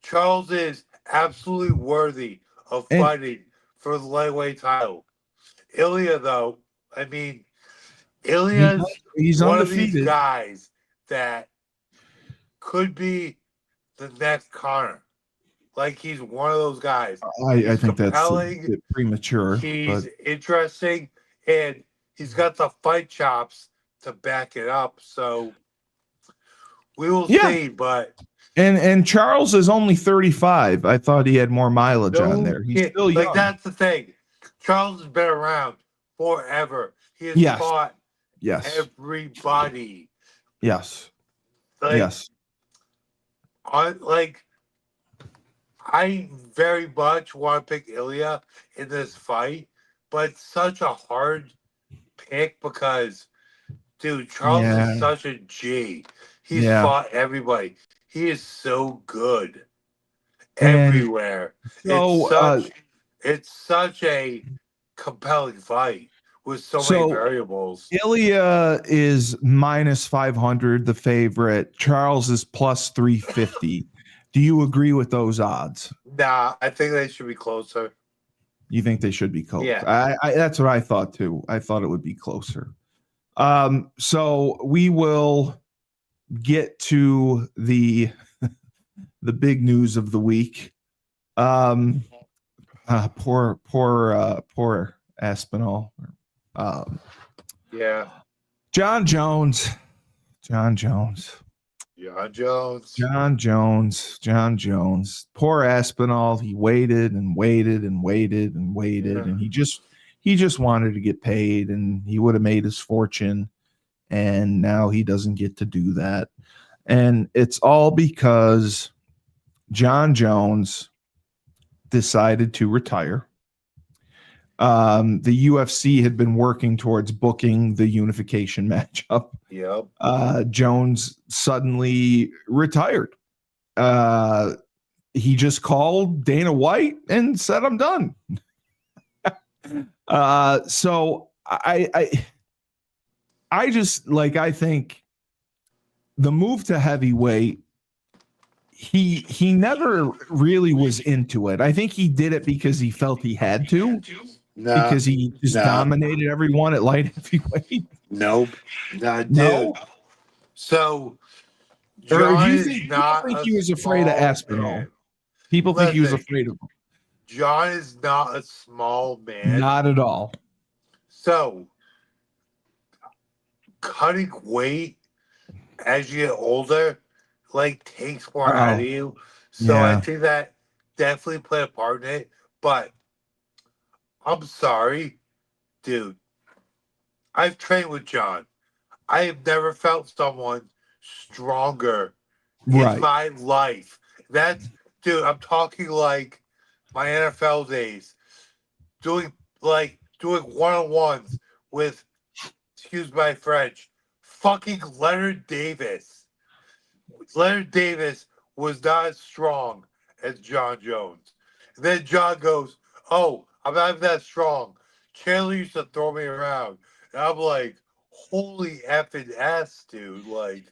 Charles is absolutely worthy of And fighting for the lightweight title. Ilya, though, I mean, Ilya's he's one of these undefeated. guys that could be the next Connor. Like, he's one of those guys. I think that's a compelling. bit premature. He's But interesting, and he's got the fight chops to back it up. So we will see. But and Charles is only 35. I thought he had more mileage on there. He's still young. like, that's the thing. Charles has been around forever. He has Yes. fought Yes. everybody. Yes. Like, Yes. I very much want to pick Ilya in this fight, but it's such a hard pick because, dude, Charles is such a G. He's fought everybody. He is so good everywhere. So, it's such a compelling fight with so many variables. Ilya is minus 500, the favorite. Charles is plus 350. Do you agree with those odds? Nah, I think they should be closer. You think they should be closer? Yeah. I that's what I thought too. I thought it would be closer. So we will get to the big news of the week. Poor Aspinall. Yeah. John Jones. Poor Aspinall. He waited and waited and waited and waited, and he just wanted to get paid, and he would have made his fortune, and now he doesn't get to do that. And it's all because John Jones decided to retire. The UFC had been working towards booking the unification matchup. Yep. Jones suddenly retired. He just called Dana White and said, "I'm done." So I think the move to heavyweight, he never really was into it. I think he did it because he felt he had to. Because he just dominated everyone at light heavyweight. Nope. Dude. No. So, John do you think he was afraid of Aspinall? Man. People think he was afraid of him. John is not a small man. Not at all. So, cutting weight as you get older, takes more out of you. So I think that definitely played a part in it. But I'm sorry, dude. I've trained with John. I have never felt someone stronger in my life. I'm talking like my NFL days, doing one-on-ones with, excuse my French, fucking Leonard Davis. Leonard Davis was not as strong as John Jones. Then John goes, "Oh, I'm not even that strong. Chandler used to throw me around." And I'm like, "Holy effing ass, dude! Like,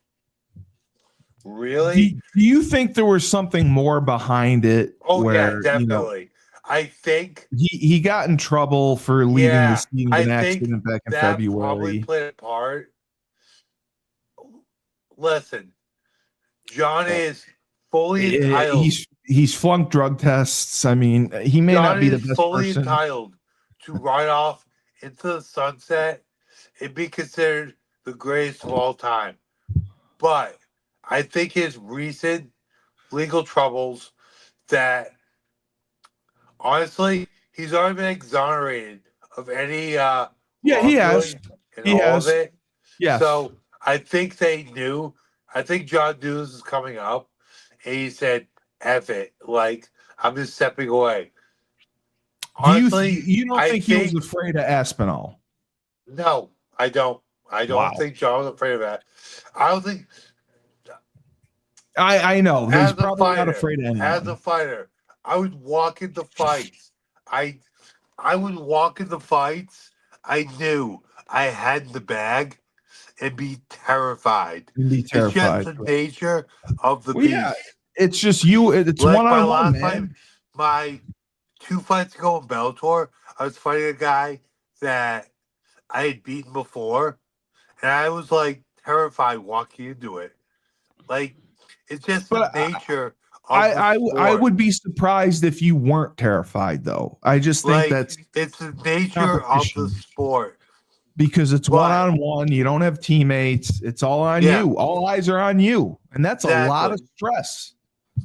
really?" Do you think there was something more behind it Oh yeah, where, definitely. I think, he got in trouble for leaving the yeah, scene of I an think accident back in that probably February? played a part. Listen, John is fully entitled. He's flunked drug tests. I mean, he may John not be the is best fully person. entitled to ride off into the sunset and be considered the greatest of all time. But I think his recent legal troubles that honestly, he's already been exonerated of any Yeah, he has. wrongdoing in He all of has. it. Yes. So I think they knew. I think John knew this was coming up, and he said, "F it." Like, I'm just stepping away. Honestly, You don't I think he was think afraid of Aspinall? no, I don't. I don't Wow. think John was afraid of that. I don't think I know. He's as a probably not fighter, afraid of as a anyone. fighter, I would walk into fights. I I would walk into fights. I knew I had the bag and be terrified. And be It's just terrified. the nature of the Well, yeah, beast. it's just you. It's Like one my on one, last fight, man. my 2 fights ago in Bellator, I was fighting a guy that I had beaten before, and I was like terrified walking into it. Like, it's just the But nature of the I sport. would be surprised if you weren't terrified, though. I just think Like, that's it's the nature of the competition sport. because it's one But on one. You don't have teammates. It's all on yeah, you. All eyes are on you, and that's a lot exactly. of stress.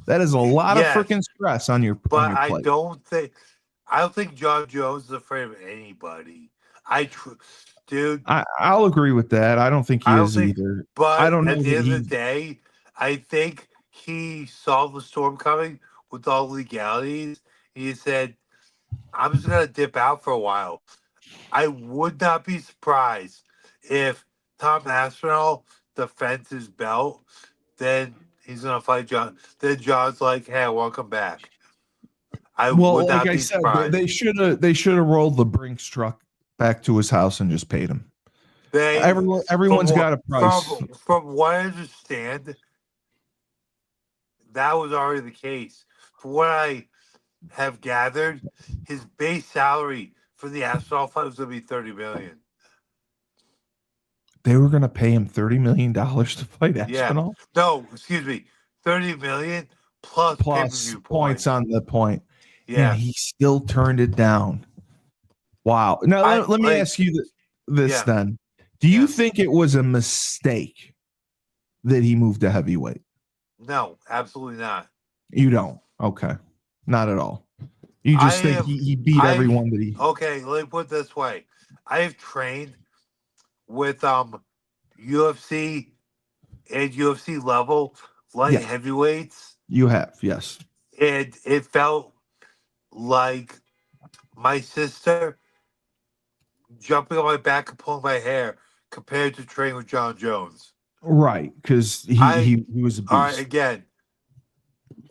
That is a lot of freaking Yes, stress on but your plate. I don't think John Jones is afraid of anybody. Dude, I'll agree with that. I don't think he I don't is think. either. I But don't at know the that end of the he. day, I think he saw the storm coming with all the legalities. He said, "I'm just gonna dip out for a while." I would not be surprised if Tom Aspinall defends his belt. Then he's gonna fight John. Then John's like, "Hey, I want to come back." I Well, would like not I be said, surprised. they should have rolled the Brinks truck back to his house and just paid him. They Everyone's got a price. from what I understand, that was already the case. From what I have gathered, his base salary for the asphalt fight was going to be 30 million. They were going to pay him $30 million to fight Yeah, Espinal, no, excuse me, 30 million plus pay per plus view points points. on the point, and Yeah, he still turned it down. Wow. Now I let me like. ask you this Yeah, then: do you yeah, think it was a mistake that he moved to heavyweight? no, absolutely not. You don't. Okay, not at all. You I just think have, he beat I've everyone that he. okay. Let me put it this way: I have trained with UFC and UFC level light Yeah, heavyweights, you have. Yes. and it felt like my sister jumping on my back and pulling my hair compared to training with John Jones. Right, because I he was a all right beast. again.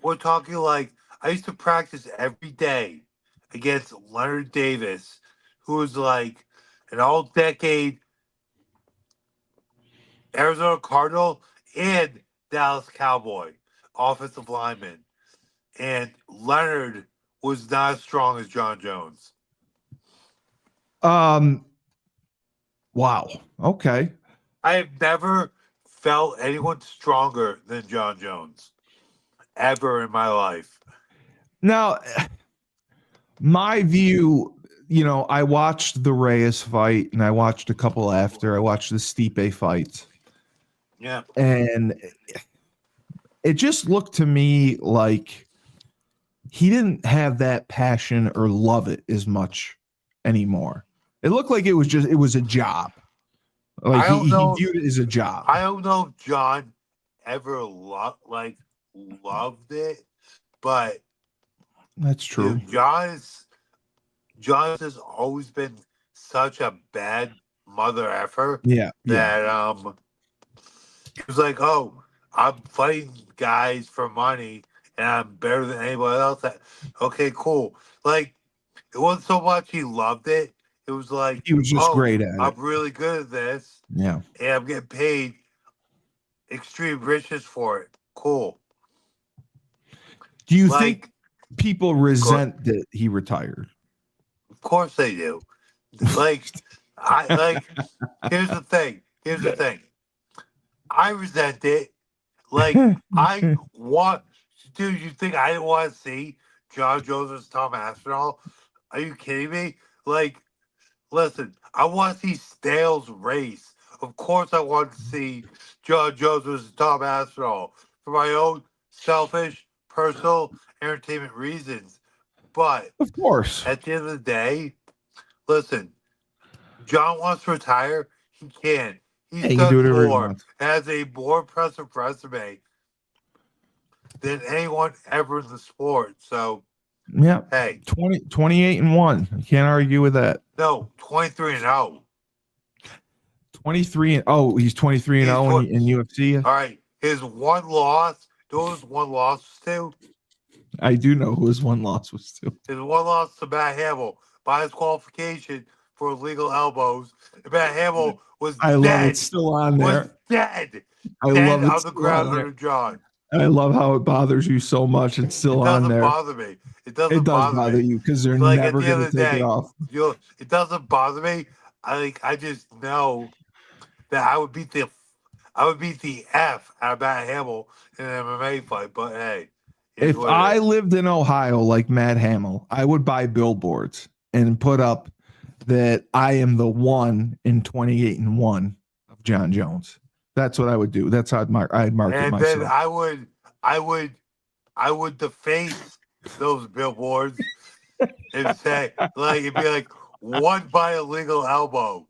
We're talking like I used to practice every day against Leonard Davis, who was like an all-decade Arizona Cardinal and Dallas Cowboy offensive lineman. And Leonard was not as strong as John Jones. Um. Wow. Okay. I have never felt anyone stronger than John Jones ever in my life. Now, my view, I watched the Reyes fight and I watched a couple after. I watched the Stipe fights, Yeah. and it just looked to me like he didn't have that passion or love it as much anymore. It looked like it was a job. Like I don't he know. viewed it as a job. I don't know if John ever loved it, but That's true. dude, John has always been such a bad mother effer Yeah, yeah. that he was like, "Oh, I'm fighting guys for money and I'm better than anybody else. Okay, cool. Like, it wasn't so much he loved it. It was like, He was just oh, great at I'm it. really good at this, Yeah. and I'm getting paid extreme riches for it. Cool. Do you Like, think people resent that he retired? of course they do. Like, I like. Here's the thing. Here's the thing. I resent it. Like, I want, dude. You think I didn't want to see John Jones as Tom Aspinall? Are you kidding me? Like, listen, I want to see Stales race. Of course, I want to see John Jones versus Tom Aspinall for my own selfish, personal entertainment reasons. But Of course. at the end of the day, listen, John wants to retire. He can. Yeah, He's he can do done whatever he more, wants. has a more impressive resume than anyone ever in the sport. So, Yeah. hey, 28-1. I can't argue with that. no, 23 and 0. 23 and he's 23 and 0 in UFC. All right. His one loss, those one loss to? I do know who his one loss was to. His one loss to Matt Hamill by his qualification for illegal elbows. And Matt Hamill was I dead. love it's still on there. Was dead. I Dead love it on the ground under John. I love how it bothers you so much. It's still on there. It doesn't bother me. It doesn't It does bother me. you because they're Like, never at the end going of to the take day, it off. it doesn't bother me. I just know that I would beat the F out of Matt Hamill in an MMA fight. But hey, If I lived in Ohio like Matt Hamill, I would buy billboards and put up that I am the one in 28-1 of John Jones. That's what I would do. That's how I'd market and myself. then I would deface those billboards and say, like, it'd be like, one by illegal elbow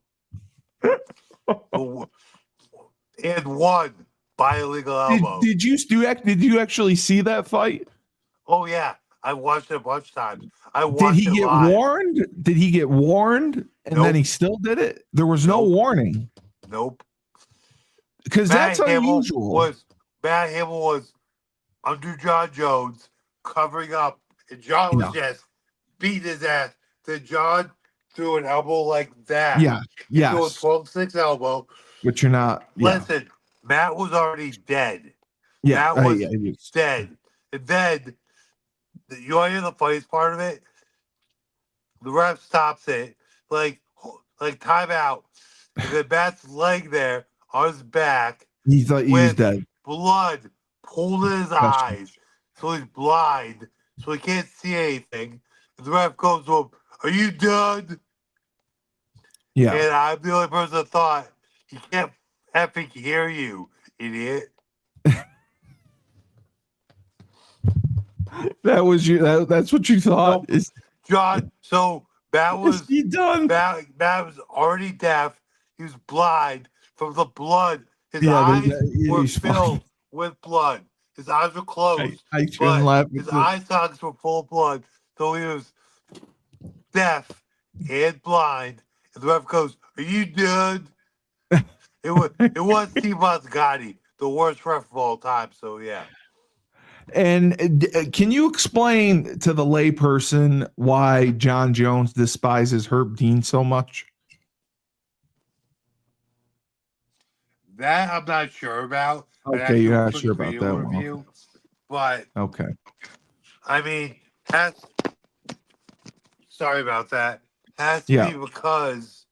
and one by illegal elbow. Did you actually see that fight? Oh yeah, I watched it a bunch of times. Did he get warned? Did he get warned and then he still did it? There was no warning. Nope. Because that's unusual. Matt Hamill was under John Jones, covering up, and John was just beating his ass. Then John threw an elbow like that. Yeah. Yes. Threw a 12-6 elbow. But you're not. Listen, Matt was already dead. Yeah. Matt was dead. And then, you want to hear the funniest part of it? The ref stops it, like timeout. And then Matt's laying there on his back. He thought he was dead. Blood pulled in his eyes. So he's blind. So he can't see anything. And the ref goes to him, "Are you done?" Yeah. And I'm the only person that thought, he can't effing hear you, idiot. That was you. That's what you thought. Nope. John, so Matt was done. Matt was already deaf. He was blind from the blood. His eyes were filled with blood. His eyes were closed. I shouldn't laugh. His eye sockets were full of blood. So he was deaf and blind. And the ref goes, "Are you done?" It was Steve Mazzagatti, the worst ref of all time. So yeah. And can you explain to the layperson why John Jones despises Herb Dean so much? That I'm not sure about. Okay, you're not sure about that one. But okay. I mean, sorry about that. Has to be because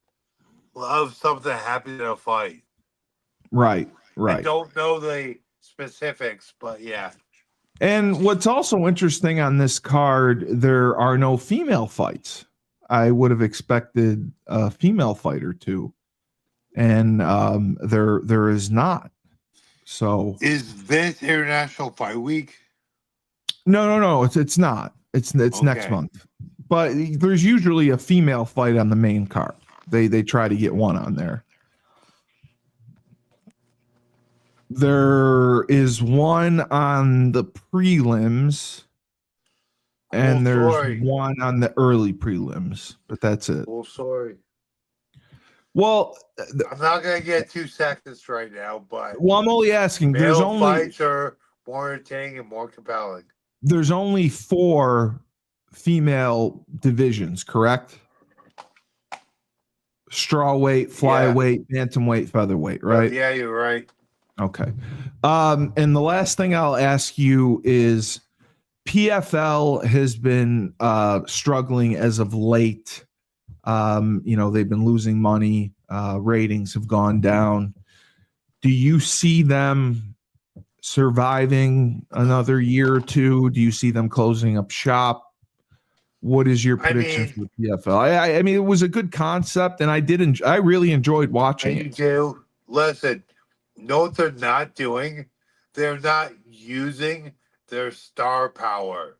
of something that happened in a fight. Right. I don't know the specifics, but yeah. And what's also interesting on this card, there are no female fights. I would have expected a female fight or two, and there is not. So is this International Fight Week? No. It's not. It's next month. But there's usually a female fight on the main card. They try to get one on there. There is one on the prelims, and there's one on the early prelims, but that's it. Well, sorry. Well, I'm not gonna get 2 seconds right now, but I'm only asking. There's only fights are more entertaining and more compelling. There's only 4 female divisions, correct? Strawweight, flyweight, bantamweight, featherweight, right? Yeah, you're right. Okay. And the last thing I'll ask you is PFL has been struggling as of late. They've been losing money. Ratings have gone down. Do you see them surviving another year or two? Do you see them closing up shop? What is your prediction for PFL? I mean, it was a good concept, and I really enjoyed watching it. Do. Listen, know what they're not doing? They're not using their star power.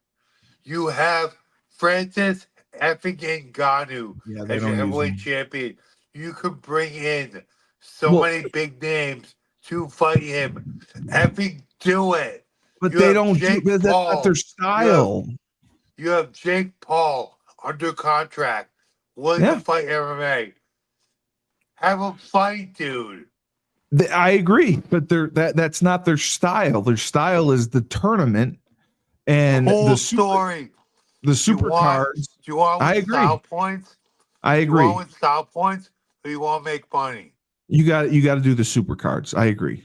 You have Francis effing Ngannou as your heavyweight champion. You could bring in so many big names to fight him. Effing do it. But they don't do that's not their style. You have Jake Paul under contract, willing to fight MMA. Have him fight, dude. I agree, but that's not their style. Their style is the tournament and the story. The super cards. Do you want style points? I agree. Do you want style points, or you want to make money? You got to do the super cards. I agree.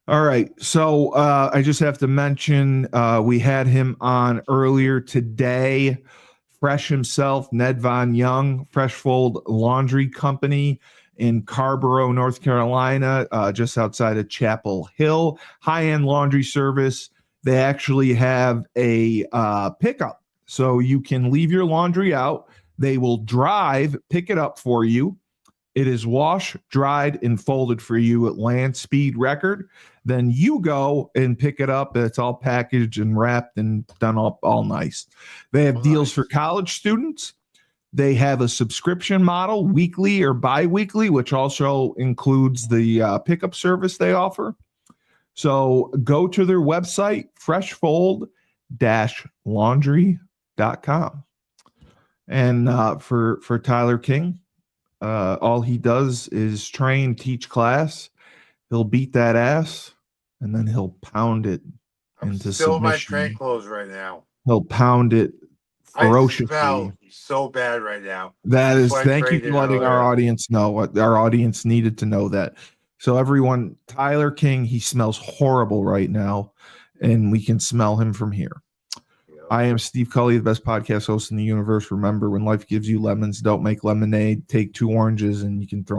All right. So I just have to mention we had him on earlier today. Fresh himself, Ned Von Young, Fresh Fold Laundry Company in Carborough, North Carolina, just outside of Chapel Hill. High-end laundry service. They actually have a pickup. So you can leave your laundry out. They will drive, pick it up for you. It is washed, dried, and folded for you at land speed record. Then you go and pick it up. It's all packaged and wrapped and done all nice. They have deals for college students. They have a subscription model, weekly or bi-weekly, which also includes the pickup service they offer. So go to their website, freshfold-laundry.com. And for Tyler King, all he does is train, teach class. He'll beat that ass, and then he'll pound it into still submission. My train clothes right now. He'll pound it ferociously. I smell so bad right now. That is, thank you for letting our audience know. Our audience needed to know that. So everyone, Tyler King, he smells horrible right now, and we can smell him from here. I am Steve Cully, the best podcast host in the universe. Remember, when life gives you lemons, don't make lemonade. Take 2 oranges and you can throw